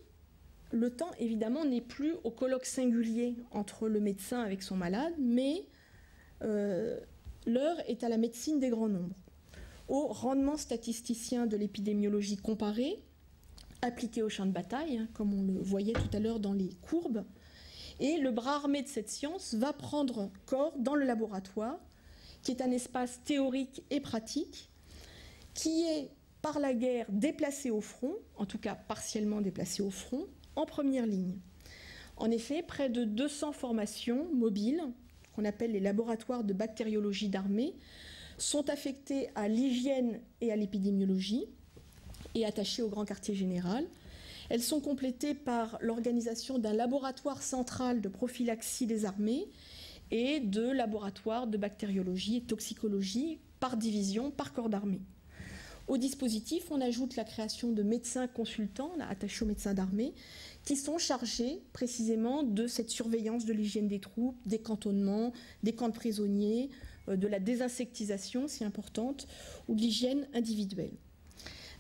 le temps, évidemment, n'est plus au colloque singulier entre le médecin avec son malade, mais l'heure est à la médecine des grands nombres, au rendement statisticien de l'épidémiologie comparée, appliqué au champ de bataille, comme on le voyait tout à l'heure dans les courbes. Et le bras armé de cette science va prendre corps dans le laboratoire, qui est un espace théorique et pratique, qui est par la guerre déplacé au front, en tout cas partiellement déplacé au front, en première ligne. En effet, près de 200 formations mobiles, qu'on appelle les laboratoires de bactériologie d'armée, sont affectées à l'hygiène et à l'épidémiologie et attachées au grand quartier général. Elles sont complétées par l'organisation d'un laboratoire central de prophylaxie des armées et de laboratoires de bactériologie et toxicologie par division, par corps d'armée. Au dispositif, on ajoute la création de médecins consultants, attachés aux médecins d'armée, qui sont chargés précisément de cette surveillance de l'hygiène des troupes, des cantonnements, des camps de prisonniers, de la désinsectisation, si importante, ou de l'hygiène individuelle.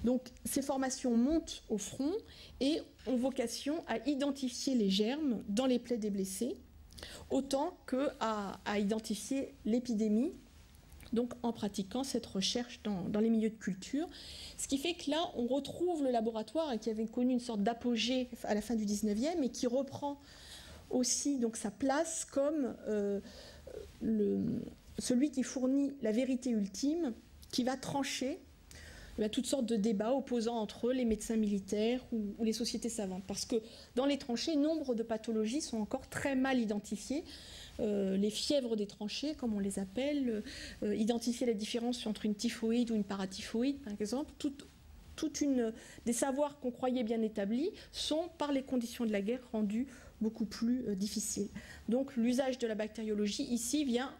Donc ces formations montent au front et ont vocation à identifier les germes dans les plaies des blessés, autant qu'à identifier l'épidémie, donc en pratiquant cette recherche dans les milieux de culture. Ce qui fait que là, on retrouve le laboratoire qui avait connu une sorte d'apogée à la fin du 19e et qui reprend aussi donc, sa place comme celui qui fournit la vérité ultime, qui va trancher toutes sortes de débats opposant entre eux les médecins militaires ou les sociétés savantes. Parce que dans les tranchées, nombre de pathologies sont encore très mal identifiées. Les fièvres des tranchées, comme on les appelle, identifier la différence entre une typhoïde ou une paratyphoïde, par exemple, des savoirs qu'on croyait bien établis sont, par les conditions de la guerre, rendus beaucoup plus difficiles. Donc l'usage de la bactériologie, ici, vient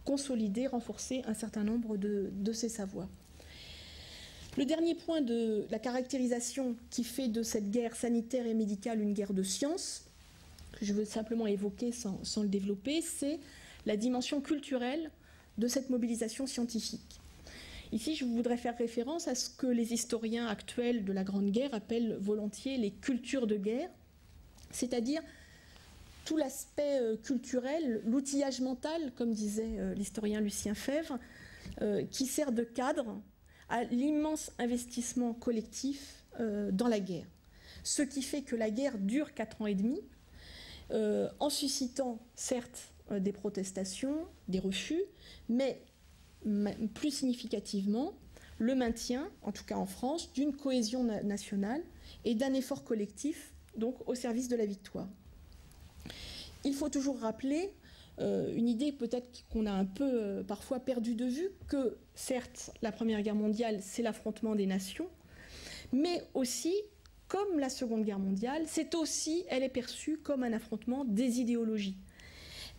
consolider, renforcer un certain nombre de ces savoirs. Le dernier point de la caractérisation qui fait de cette guerre sanitaire et médicale une guerre de science, que je veux simplement évoquer sans le développer, c'est la dimension culturelle de cette mobilisation scientifique. Ici, je voudrais faire référence à ce que les historiens actuels de la Grande Guerre appellent volontiers les cultures de guerre, c'est-à-dire tout l'aspect culturel, l'outillage mental, comme disait l'historien Lucien Febvre, qui sert de cadre à l'immense investissement collectif dans la guerre. Ce qui fait que la guerre dure 4 ans et demi, en suscitant certes des protestations, des refus, mais plus significativement le maintien, en tout cas en France, d'une cohésion nationale et d'un effort collectif, donc au service de la victoire. Il faut toujours rappeler une idée peut-être qu'on a un peu parfois perdue de vue, que certes la Première Guerre mondiale c'est l'affrontement des nations, mais aussi, comme la Seconde Guerre mondiale, elle est perçue comme un affrontement des idéologies.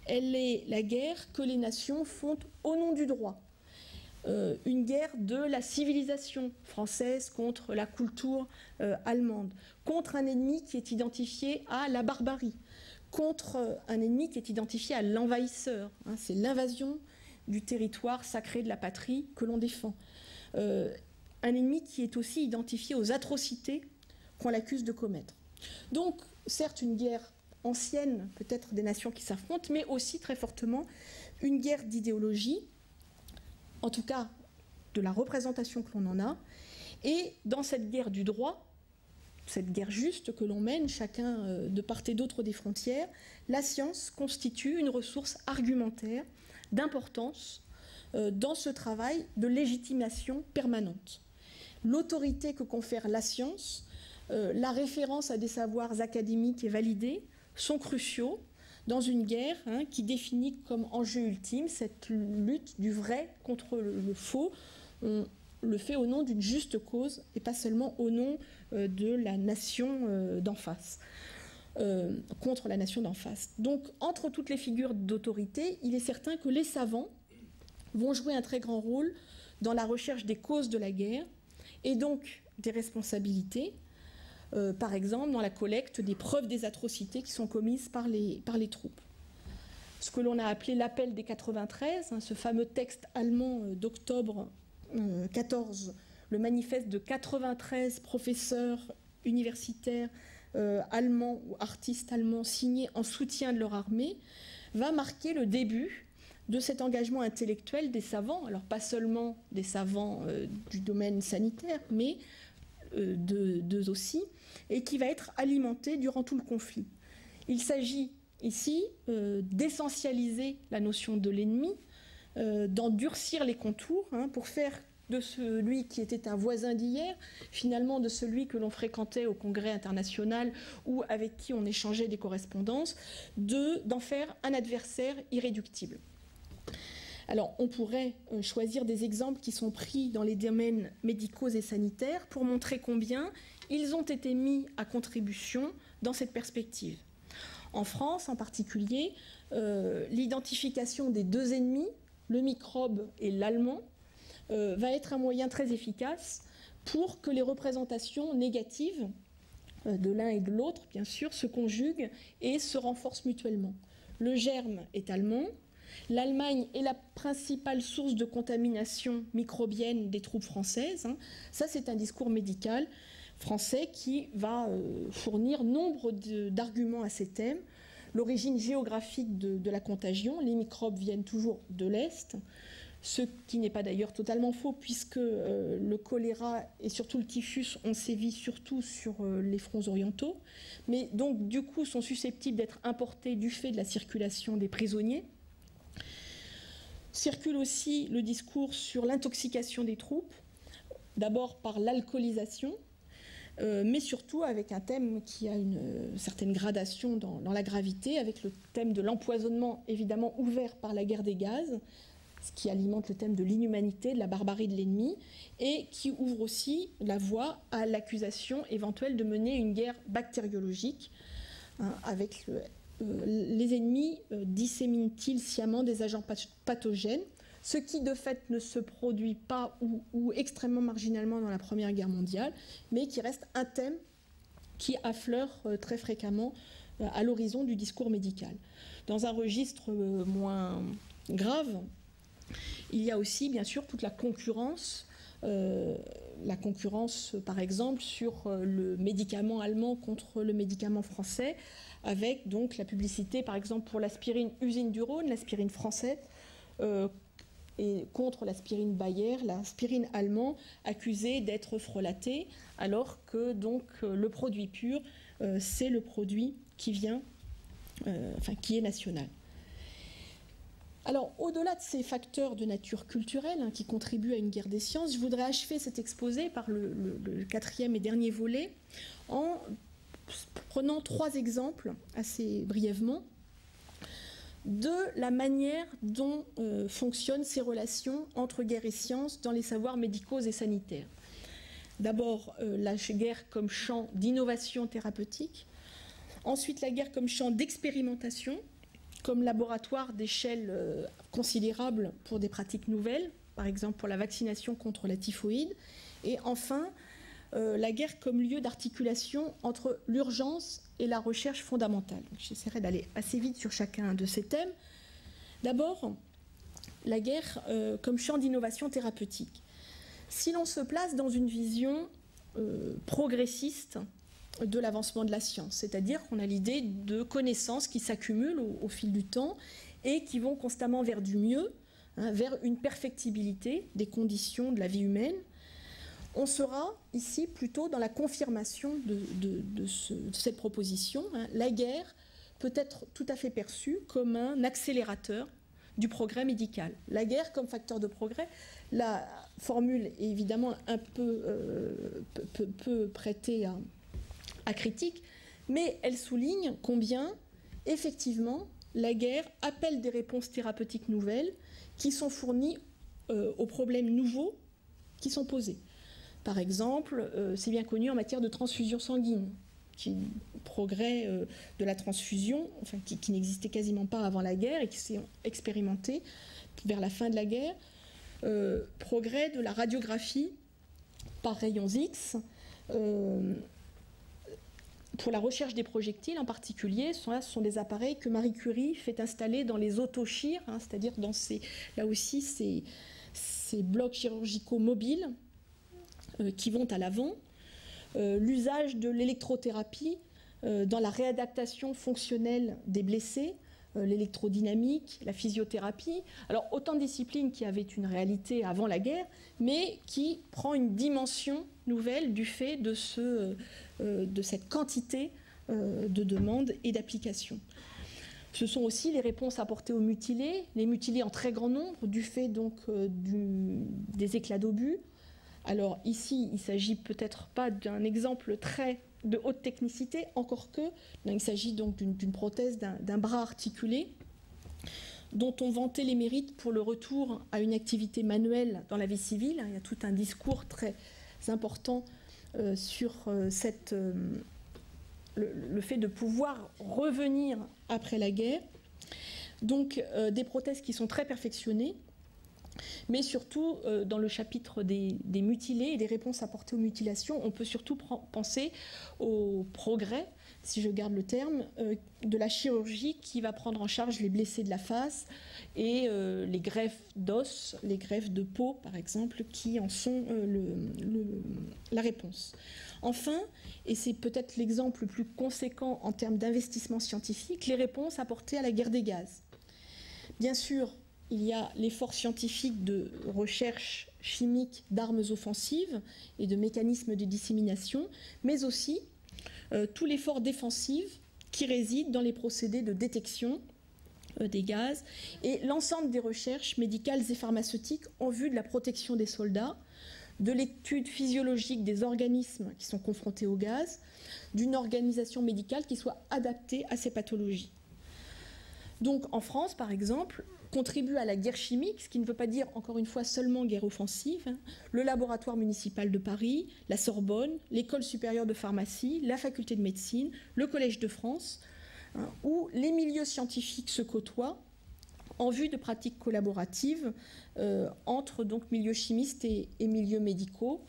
Elle est la guerre que les nations font au nom du droit. Une guerre de la civilisation française contre la Kultur allemande, contre un ennemi qui est identifié à la barbarie, contre un ennemi qui est identifié à l'envahisseur. C'est l'invasion du territoire sacré de la patrie que l'on défend. Un ennemi qui est aussi identifié aux atrocités qu'on l'accuse de commettre. Donc, certes, une guerre ancienne, peut-être des nations qui s'affrontent, mais aussi très fortement une guerre d'idéologie, en tout cas de la représentation que l'on en a. Et dans cette guerre du droit, cette guerre juste que l'on mène, chacun de part et d'autre des frontières, la science constitue une ressource argumentaire d'importance dans ce travail de légitimation permanente. L'autorité que confère la science, la référence à des savoirs académiques et validés sont cruciaux dans une guerre qui définit comme enjeu ultime cette lutte du vrai contre le faux. On le fait au nom d'une juste cause et pas seulement au nom de la nation d'en face, contre la nation d'en face. Donc, entre toutes les figures d'autorité, il est certain que les savants vont jouer un très grand rôle dans la recherche des causes de la guerre et donc des responsabilités, par exemple dans la collecte des preuves des atrocités qui sont commises par les troupes. Ce que l'on a appelé l'appel des 93, ce fameux texte allemand d'octobre 14, le manifeste de 93 professeurs universitaires allemands ou artistes allemands signés en soutien de leur armée, va marquer le début de cet engagement intellectuel des savants, alors pas seulement des savants du domaine sanitaire, mais d'eux aussi, et qui va être alimenté durant tout le conflit. Il s'agit ici d'essentialiser la notion de l'ennemi, d'endurcir les contours pour faire de celui qui était un voisin d'hier, finalement de celui que l'on fréquentait au congrès international ou avec qui on échangeait des correspondances, d'en faire un adversaire irréductible. Alors, on pourrait choisir des exemples qui sont pris dans les domaines médicaux et sanitaires pour montrer combien ils ont été mis à contribution dans cette perspective. En France, en particulier, l'identification des deux ennemis, le microbe et l'allemand, va être un moyen très efficace pour que les représentations négatives de l'un et de l'autre, bien sûr, se conjuguent et se renforcent mutuellement. Le germe est allemand. L'Allemagne est la principale source de contamination microbienne des troupes françaises. Ça, c'est un discours médical français qui va fournir nombre d'arguments à ces thèmes. L'origine géographique de la contagion, les microbes viennent toujours de l'Est, ce qui n'est pas d'ailleurs totalement faux puisque le choléra et surtout le typhus ont sévi surtout sur les fronts orientaux, mais donc du coup sont susceptibles d'être importés du fait de la circulation des prisonniers. Circule aussi le discours sur l'intoxication des troupes, d'abord par l'alcoolisation, mais surtout avec un thème qui a une certaine gradation dans la gravité, avec le thème de l'empoisonnement évidemment ouvert par la guerre des gaz, ce qui alimente le thème de l'inhumanité, de la barbarie de l'ennemi, et qui ouvre aussi la voie à l'accusation éventuelle de mener une guerre bactériologique, avec les ennemis disséminent-ils sciemment des agents pathogènes, ce qui de fait ne se produit pas ou extrêmement marginalement dans la Première Guerre mondiale, mais qui reste un thème qui affleure très fréquemment à l'horizon du discours médical. Dans un registre moins grave, il y a aussi bien sûr toute la concurrence par exemple sur le médicament allemand contre le médicament français, avec donc la publicité par exemple pour l'aspirine Usine du Rhône, l'aspirine française, et contre l'aspirine Bayer, l'aspirine allemand accusée d'être frelatée, alors que donc le produit pur, c'est le produit qui vient, qui est national. Alors, au-delà de ces facteurs de nature culturelle qui contribuent à une guerre des sciences, je voudrais achever cet exposé par le quatrième et dernier volet en prenant 3 exemples assez brièvement de la manière dont fonctionnent ces relations entre guerre et science dans les savoirs médicaux et sanitaires. D'abord, la guerre comme champ d'innovation thérapeutique, ensuite la guerre comme champ d'expérimentation, comme laboratoire d'échelle considérable pour des pratiques nouvelles, par exemple pour la vaccination contre la typhoïde, et enfin la guerre comme lieu d'articulation entre l'urgence et la recherche fondamentale. J'essaierai d'aller assez vite sur chacun de ces thèmes. D'abord, la guerre comme champ d'innovation thérapeutique. Si l'on se place dans une vision progressiste de l'avancement de la science, c'est-à-dire qu'on a l'idée de connaissances qui s'accumulent au fil du temps et qui vont constamment vers du mieux, vers une perfectibilité des conditions de la vie humaine, on sera ici plutôt dans la confirmation de cette proposition. La guerre peut être tout à fait perçue comme un accélérateur du progrès médical. La guerre comme facteur de progrès, la formule est évidemment un peu prêtée à critique, mais elle souligne combien, effectivement, la guerre appelle des réponses thérapeutiques nouvelles qui sont fournies aux problèmes nouveaux qui sont posés. Par exemple, c'est bien connu en matière de transfusion sanguine, progrès de la transfusion, qui n'existait quasiment pas avant la guerre et qui s'est expérimenté vers la fin de la guerre. Progrès de la radiographie par rayons X, pour la recherche des projectiles en particulier, ce sont des appareils que Marie Curie fait installer dans les autochires, c'est-à-dire dans ces blocs chirurgicaux mobiles qui vont à l'avant l'usage de l'électrothérapie dans la réadaptation fonctionnelle des blessés, l'électrodynamique, la physiothérapie. Alors autant de disciplines qui avaient une réalité avant la guerre, mais qui prend une dimension nouvelle du fait de cette quantité de demandes et d'applications. Ce sont aussi les réponses apportées aux mutilés, les mutilés en très grand nombre, du fait donc des éclats d'obus. Alors ici, il ne s'agit peut-être pas d'un exemple très de haute technicité, encore que il s'agit donc d'une prothèse d'un bras articulé, dont on vantait les mérites pour le retour à une activité manuelle dans la vie civile. Il y a tout un discours très important sur le fait de pouvoir revenir après la guerre. Donc des prothèses qui sont très perfectionnées, mais surtout dans le chapitre des mutilés et des réponses apportées aux mutilations, on peut surtout penser au progrès, si je garde le terme, de la chirurgie qui va prendre en charge les blessés de la face et les greffes d'os, les greffes de peau par exemple, qui en sont la réponse. Enfin, et c'est peut-être l'exemple le plus conséquent en termes d'investissement scientifique, les réponses apportées à la guerre des gaz. Bien sûr, il y a l'effort scientifique de recherche chimique d'armes offensives et de mécanismes de dissémination, mais aussi tout l'effort défensif qui réside dans les procédés de détection des gaz et l'ensemble des recherches médicales et pharmaceutiques en vue de la protection des soldats, de l'étude physiologique des organismes qui sont confrontés au gaz, d'une organisation médicale qui soit adaptée à ces pathologies. Donc en France, par exemple, contribue à la guerre chimique, ce qui ne veut pas dire, encore une fois, seulement guerre offensive, le laboratoire municipal de Paris, la Sorbonne, l'École supérieure de pharmacie, la faculté de médecine, le Collège de France, où les milieux scientifiques se côtoient en vue de pratiques collaboratives entre donc, milieux chimistes et milieux médicaux.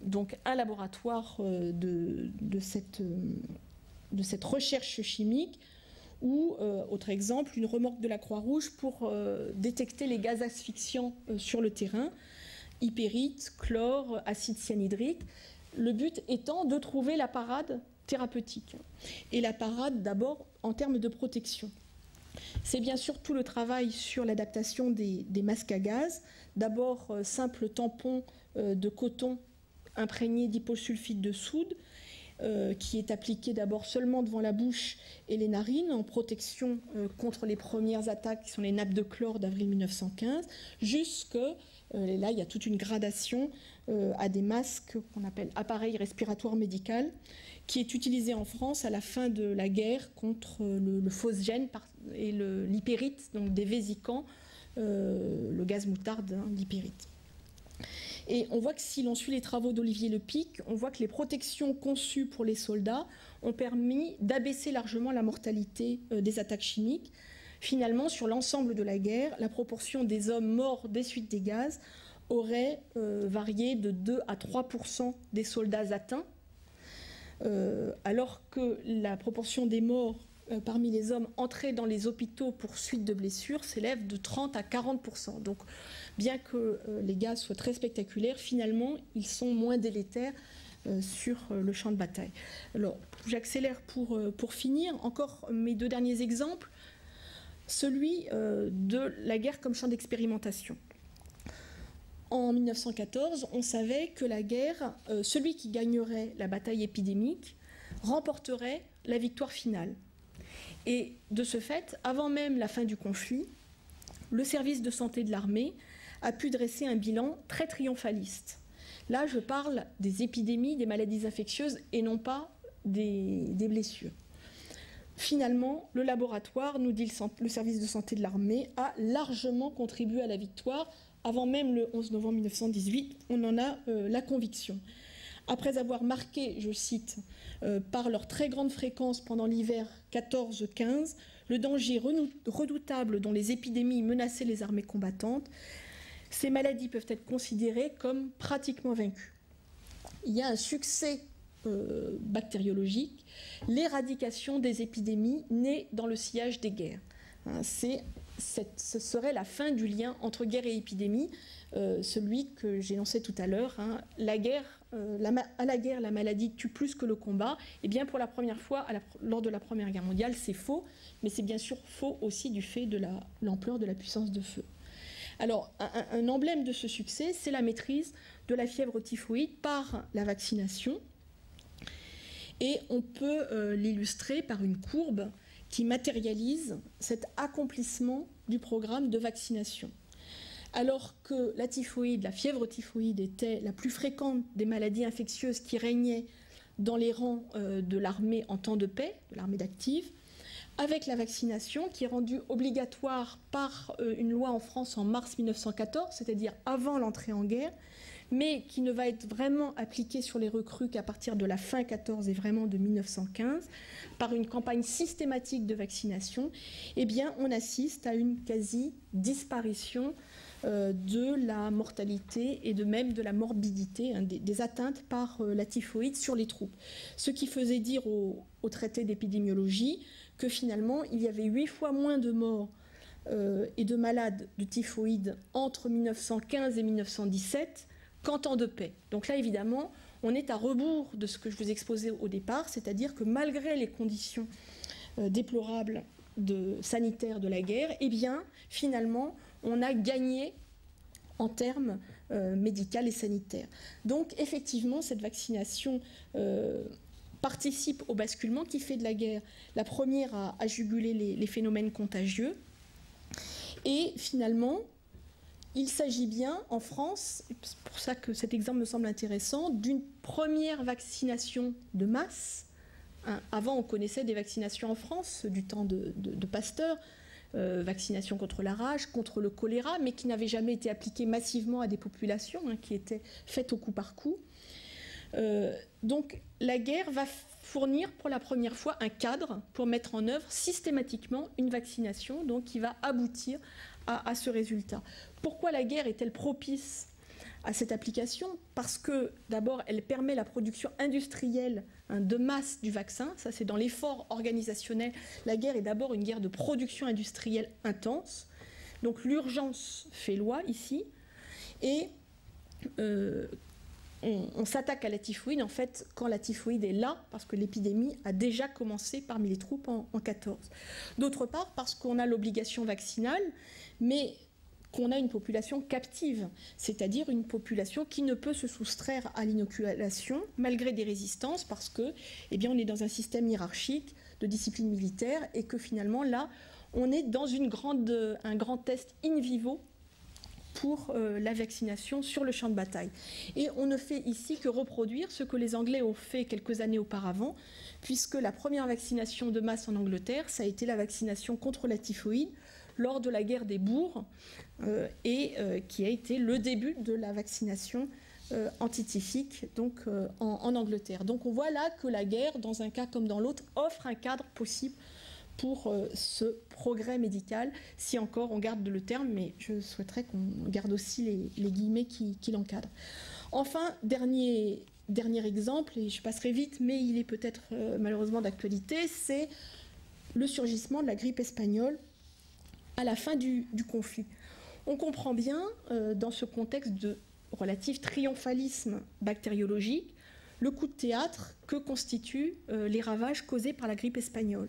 Donc un laboratoire de cette recherche chimique, ou, autre exemple, une remorque de la Croix-Rouge pour détecter les gaz asphyxiants sur le terrain, hypérite, chlore, acide cyanhydrique, le but étant de trouver la parade thérapeutique. Et la parade d'abord en termes de protection. C'est bien sûr tout le travail sur l'adaptation des masques à gaz, d'abord simple tampon de coton imprégné d'hyposulfite de soude, qui est appliqué d'abord seulement devant la bouche et les narines en protection contre les premières attaques qui sont les nappes de chlore d'avril 1915, jusque, là il y a toute une gradation à des masques qu'on appelle appareil respiratoire médical, qui est utilisé en France à la fin de la guerre contre le phosgène et l'hypérite, donc des vésicants, le gaz moutarde, hein, l'hypérite. Et on voit que si l'on suit les travaux d'Olivier Lepic, on voit que les protections conçues pour les soldats ont permis d'abaisser largement la mortalité des attaques chimiques. Finalement, sur l'ensemble de la guerre, la proportion des hommes morts des suites des gaz aurait varié de 2 à 3% des soldats atteints, alors que la proportion des morts parmi les hommes entrés dans les hôpitaux pour suite de blessures s'élève de 30 à 40%. Donc, bien que les gaz soient très spectaculaires, finalement, ils sont moins délétères sur le champ de bataille. Alors, j'accélère pour finir. Encore mes deux derniers exemples. Celui de la guerre comme champ d'expérimentation. En 1914, on savait que la guerre, celui qui gagnerait la bataille épidémique, remporterait la victoire finale. Et de ce fait, avant même la fin du conflit, le service de santé de l'armée a pu dresser un bilan très triomphaliste. Là, je parle des épidémies, des maladies infectieuses et non pas des blessures. Finalement, le laboratoire, nous dit le service de santé de l'armée, a largement contribué à la victoire. Avant même le 11 novembre 1918, on en a la conviction. Après avoir marqué, je cite, par leur très grande fréquence pendant l'hiver 14-15, le danger redoutable dont les épidémies menaçaient les armées combattantes, ces maladies peuvent être considérées comme pratiquement vaincues. Il y a un succès bactériologique, l'éradication des épidémies nées dans le sillage des guerres. Ce serait la fin du lien entre guerre et épidémie, celui que j'énonçais tout à l'heure. La guerre à la guerre, la maladie tue plus que le combat. Eh bien, pour la première fois, lors de la Première Guerre mondiale, c'est faux, mais c'est bien sûr faux aussi du fait de l'ampleur de la puissance de feu. Alors, un emblème de ce succès, c'est la maîtrise de la fièvre typhoïde par la vaccination. Et on peut l'illustrer par une courbe qui matérialise cet accomplissement du programme de vaccination. Alors que la typhoïde, la fièvre typhoïde était la plus fréquente des maladies infectieuses qui régnaient dans les rangs de l'armée en temps de paix, de l'armée d'active, avec la vaccination qui est rendue obligatoire par une loi en France en mars 1914, c'est-à-dire avant l'entrée en guerre, mais qui ne va être vraiment appliquée sur les recrues qu'à partir de la fin 14 et vraiment de 1915, par une campagne systématique de vaccination, eh bien on assiste à une quasi-disparition de la mortalité et de même de la morbidité, des atteintes par la typhoïde sur les troupes. Ce qui faisait dire au traité d'épidémiologie que finalement il y avait 8 fois moins de morts et de malades de typhoïde entre 1915 et 1917 qu'en temps de paix. Donc là évidemment on est à rebours de ce que je vous exposais au départ, c'est-à-dire que malgré les conditions déplorables sanitaires de la guerre, eh bien finalement on a gagné en termes médicaux et sanitaires. Donc effectivement, cette vaccination participe au basculement qui fait de la guerre la première à juguler les phénomènes contagieux. Et finalement, il s'agit bien en France, c'est pour ça que cet exemple me semble intéressant, d'une première vaccination de masse. Avant, on connaissait des vaccinations en France du temps de Pasteur, vaccination contre la rage, contre le choléra, mais qui n'avait jamais été appliquée massivement à des populations, qui étaient faites au coup par coup. Donc la guerre va fournir pour la première fois un cadre pour mettre en œuvre systématiquement une vaccination, donc qui va aboutir à ce résultat. Pourquoi la guerre est-elle propice à cette application? Parce que d'abord elle permet la production industrielle de masse du vaccin, ça c'est dans l'effort organisationnel. La guerre est d'abord une guerre de production industrielle intense, donc l'urgence fait loi ici, et on s'attaque à la typhoïde en fait quand la typhoïde est là, parce que l'épidémie a déjà commencé parmi les troupes en 14. D'autre part parce qu'on a l'obligation vaccinale, mais qu'on a une population captive, c'est-à-dire une population qui ne peut se soustraire à l'inoculation malgré des résistances parce que, eh bien, on est dans un système hiérarchique de discipline militaire et que finalement là, on est dans un grand test in vivo pour la vaccination sur le champ de bataille. Et on ne fait ici que reproduire ce que les Anglais ont fait quelques années auparavant, puisque la première vaccination de masse en Angleterre, ça a été la vaccination contre la typhoïde lors de la guerre des bourgs, qui a été le début de la vaccination antityphique donc, en Angleterre. Donc on voit là que la guerre, dans un cas comme dans l'autre, offre un cadre possible pour ce progrès médical, si encore on garde le terme, mais je souhaiterais qu'on garde aussi les guillemets qui l'encadrent. Enfin, dernier exemple, et je passerai vite, mais il est peut-être malheureusement d'actualité, c'est le surgissement de la grippe espagnole à la fin du conflit. On comprend bien, dans ce contexte de relatif triomphalisme bactériologique, le coup de théâtre que constituent les ravages causés par la grippe espagnole.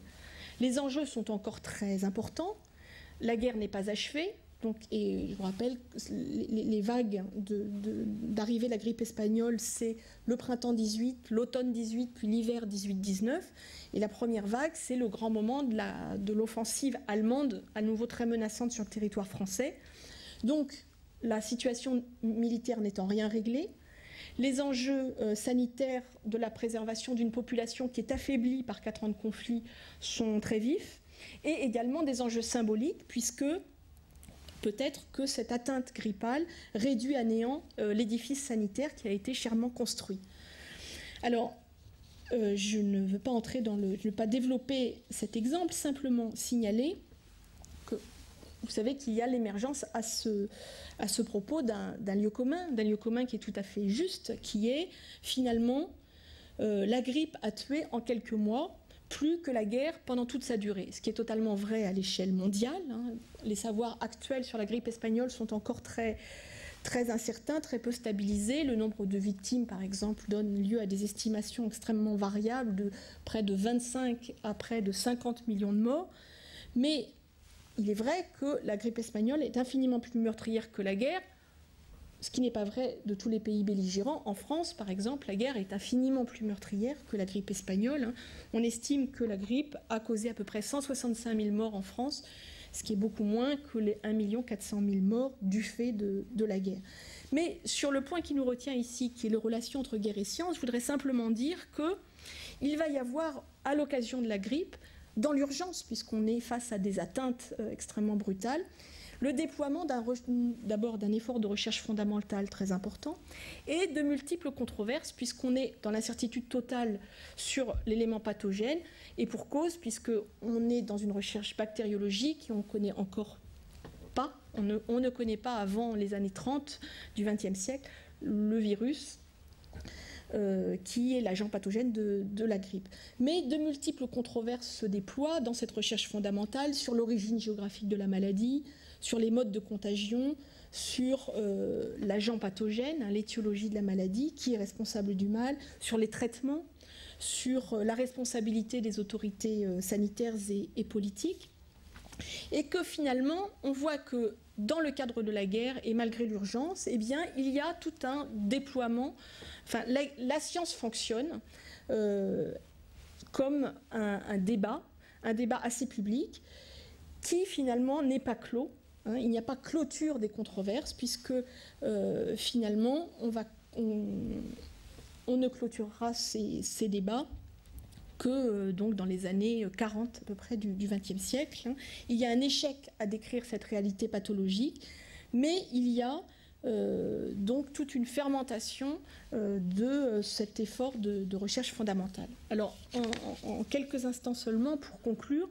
Les enjeux sont encore très importants. La guerre n'est pas achevée. Donc, et je vous rappelle, les vagues d'arrivée de la grippe espagnole, c'est le printemps 18, l'automne 18, puis l'hiver 18-19. Et la première vague, c'est le grand moment de l'offensive allemande, à nouveau très menaçante sur le territoire français. Donc, la situation militaire n'étant rien réglée, les enjeux sanitaires de la préservation d'une population qui est affaiblie par 4 ans de conflit sont très vifs, et également des enjeux symboliques, puisque peut-être que cette atteinte grippale réduit à néant l'édifice sanitaire qui a été chèrement construit. Alors, je ne veux pas entrer je ne veux pas développer cet exemple, simplement signaler que vous savez qu'il y a l'émergence à ce propos d'un lieu commun qui est tout à fait juste, qui est finalement la grippe a tué en quelques mois plus que la guerre pendant toute sa durée, ce qui est totalement vrai à l'échelle mondiale. Les savoirs actuels sur la grippe espagnole sont encore très, très incertain, très peu stabilisé. Le nombre de victimes, par exemple, donne lieu à des estimations extrêmement variables de près de 25 à près de 50 millions de morts. Mais il est vrai que la grippe espagnole est infiniment plus meurtrière que la guerre, ce qui n'est pas vrai de tous les pays belligérants. En France, par exemple, la guerre est infiniment plus meurtrière que la grippe espagnole. On estime que la grippe a causé à peu près 165 000 morts en France, ce qui est beaucoup moins que les 1 400 000 morts du fait de la guerre. Mais sur le point qui nous retient ici, qui est la relation entre guerre et science, je voudrais simplement dire qu'il va y avoir, à l'occasion de la grippe, dans l'urgence, puisqu'on est face à des atteintes extrêmement brutales, le déploiement d'abord d'un effort de recherche fondamentale très important et de multiples controverses, puisqu'on est dans l'incertitude totale sur l'élément pathogène, et pour cause, puisqu'on est dans une recherche bactériologique et on ne connaît encore pas, on ne connaît pas avant les années 30 du XXe siècle le virus qui est l'agent pathogène de la grippe. Mais de multiples controverses se déploient dans cette recherche fondamentale sur l'origine géographique de la maladie, sur les modes de contagion, sur l'agent pathogène, l'étiologie de la maladie, qui est responsable du mal, sur les traitements, sur la responsabilité des autorités sanitaires et politiques. Et que finalement, on voit que dans le cadre de la guerre, et malgré l'urgence, eh bien, il y a tout un déploiement. Enfin, la science fonctionne comme un débat assez public, qui finalement n'est pas clos. Il n'y a pas clôture des controverses, puisque finalement, on ne clôturera ces débats que donc dans les années 40 à peu près du XXe siècle. Il y a un échec à décrire cette réalité pathologique, mais il y a donc toute une fermentation de cet effort de recherche fondamentale. Alors, en quelques instants seulement, pour conclure,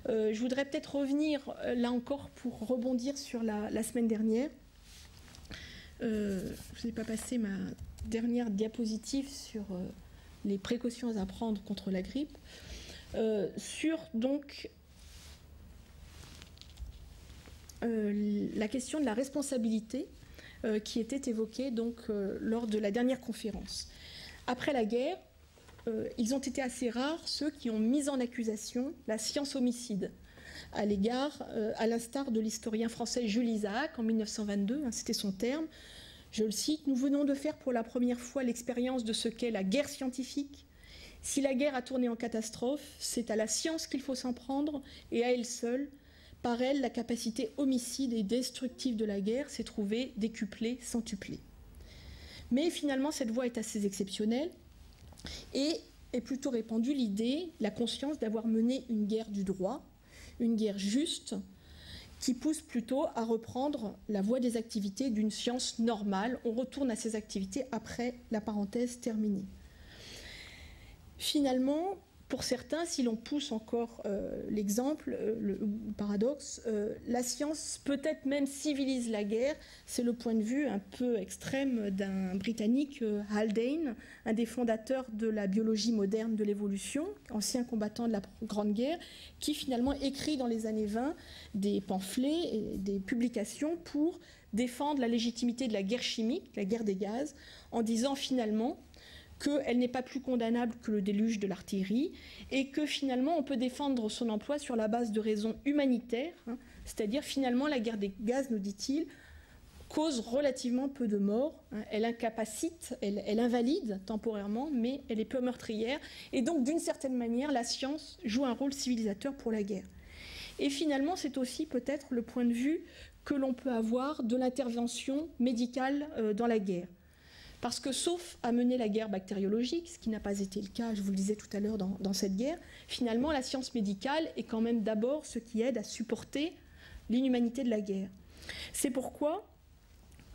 je voudrais peut-être revenir, là encore, pour rebondir sur la semaine dernière. Je n'ai pas passé ma dernière diapositive sur les précautions à prendre contre la grippe, sur donc la question de la responsabilité qui était évoquée donc, lors de la dernière conférence. Après la guerre, ils ont été assez rares ceux qui ont mis en accusation la science homicide à l'égard, à l'instar de l'historien français Jules Isaac en 1922, c'était son terme. Je le cite, « Nous venons de faire pour la première fois l'expérience de ce qu'est la guerre scientifique. Si la guerre a tourné en catastrophe, c'est à la science qu'il faut s'en prendre et à elle seule. Par elle, la capacité homicide et destructive de la guerre s'est trouvée décuplée, centuplée. » Mais finalement, cette voie est assez exceptionnelle et est plutôt répandue l'idée, la conscience d'avoir mené une guerre du droit, une guerre juste, qui pousse plutôt à reprendre la voie des activités d'une science normale. On retourne à ces activités après la parenthèse terminée. Finalement, pour certains, si l'on pousse encore l'exemple, le paradoxe, la science peut-être même civilise la guerre. C'est le point de vue un peu extrême d'un Britannique, Haldane, un des fondateurs de la biologie moderne de l'évolution, ancien combattant de la Grande Guerre, qui finalement écrit dans les années 20 des pamphlets et des publications pour défendre la légitimité de la guerre chimique, la guerre des gaz, en disant finalement qu'elle n'est pas plus condamnable que le déluge de l'artillerie et que finalement on peut défendre son emploi sur la base de raisons humanitaires, c'est-à-dire finalement la guerre des gaz, nous dit-il, cause relativement peu de morts, elle incapacite, elle invalide temporairement, mais elle est peu meurtrière, et donc d'une certaine manière la science joue un rôle civilisateur pour la guerre. Et finalement c'est aussi peut-être le point de vue que l'on peut avoir de l'intervention médicale dans la guerre. Parce que sauf à mener la guerre bactériologique, ce qui n'a pas été le cas, je vous le disais tout à l'heure, dans cette guerre, finalement la science médicale est quand même d'abord ce qui aide à supporter l'inhumanité de la guerre. C'est pourquoi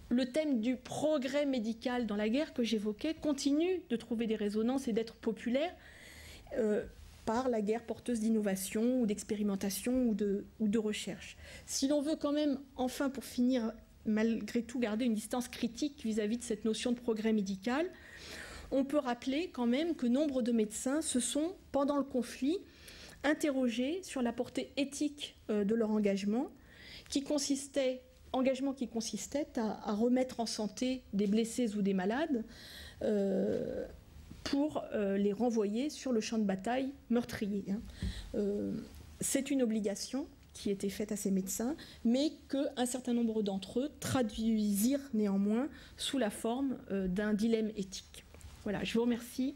le thème du progrès médical dans la guerre que j'évoquais continue de trouver des résonances et d'être populaire par la guerre porteuse d'innovation ou d'expérimentation ou de recherche. Si l'on veut quand même, enfin pour finir, malgré tout garder une distance critique vis-à-vis de cette notion de progrès médical, on peut rappeler quand même que nombre de médecins se sont, pendant le conflit, interrogés sur la portée éthique de leur engagement, qui consistait engagement qui consistait à remettre en santé des blessés ou des malades pour les renvoyer sur le champ de bataille meurtrier. C'est une obligation qui était faite à ces médecins, mais qu'un certain nombre d'entre eux traduisirent néanmoins sous la forme d'un dilemme éthique. Voilà, je vous remercie.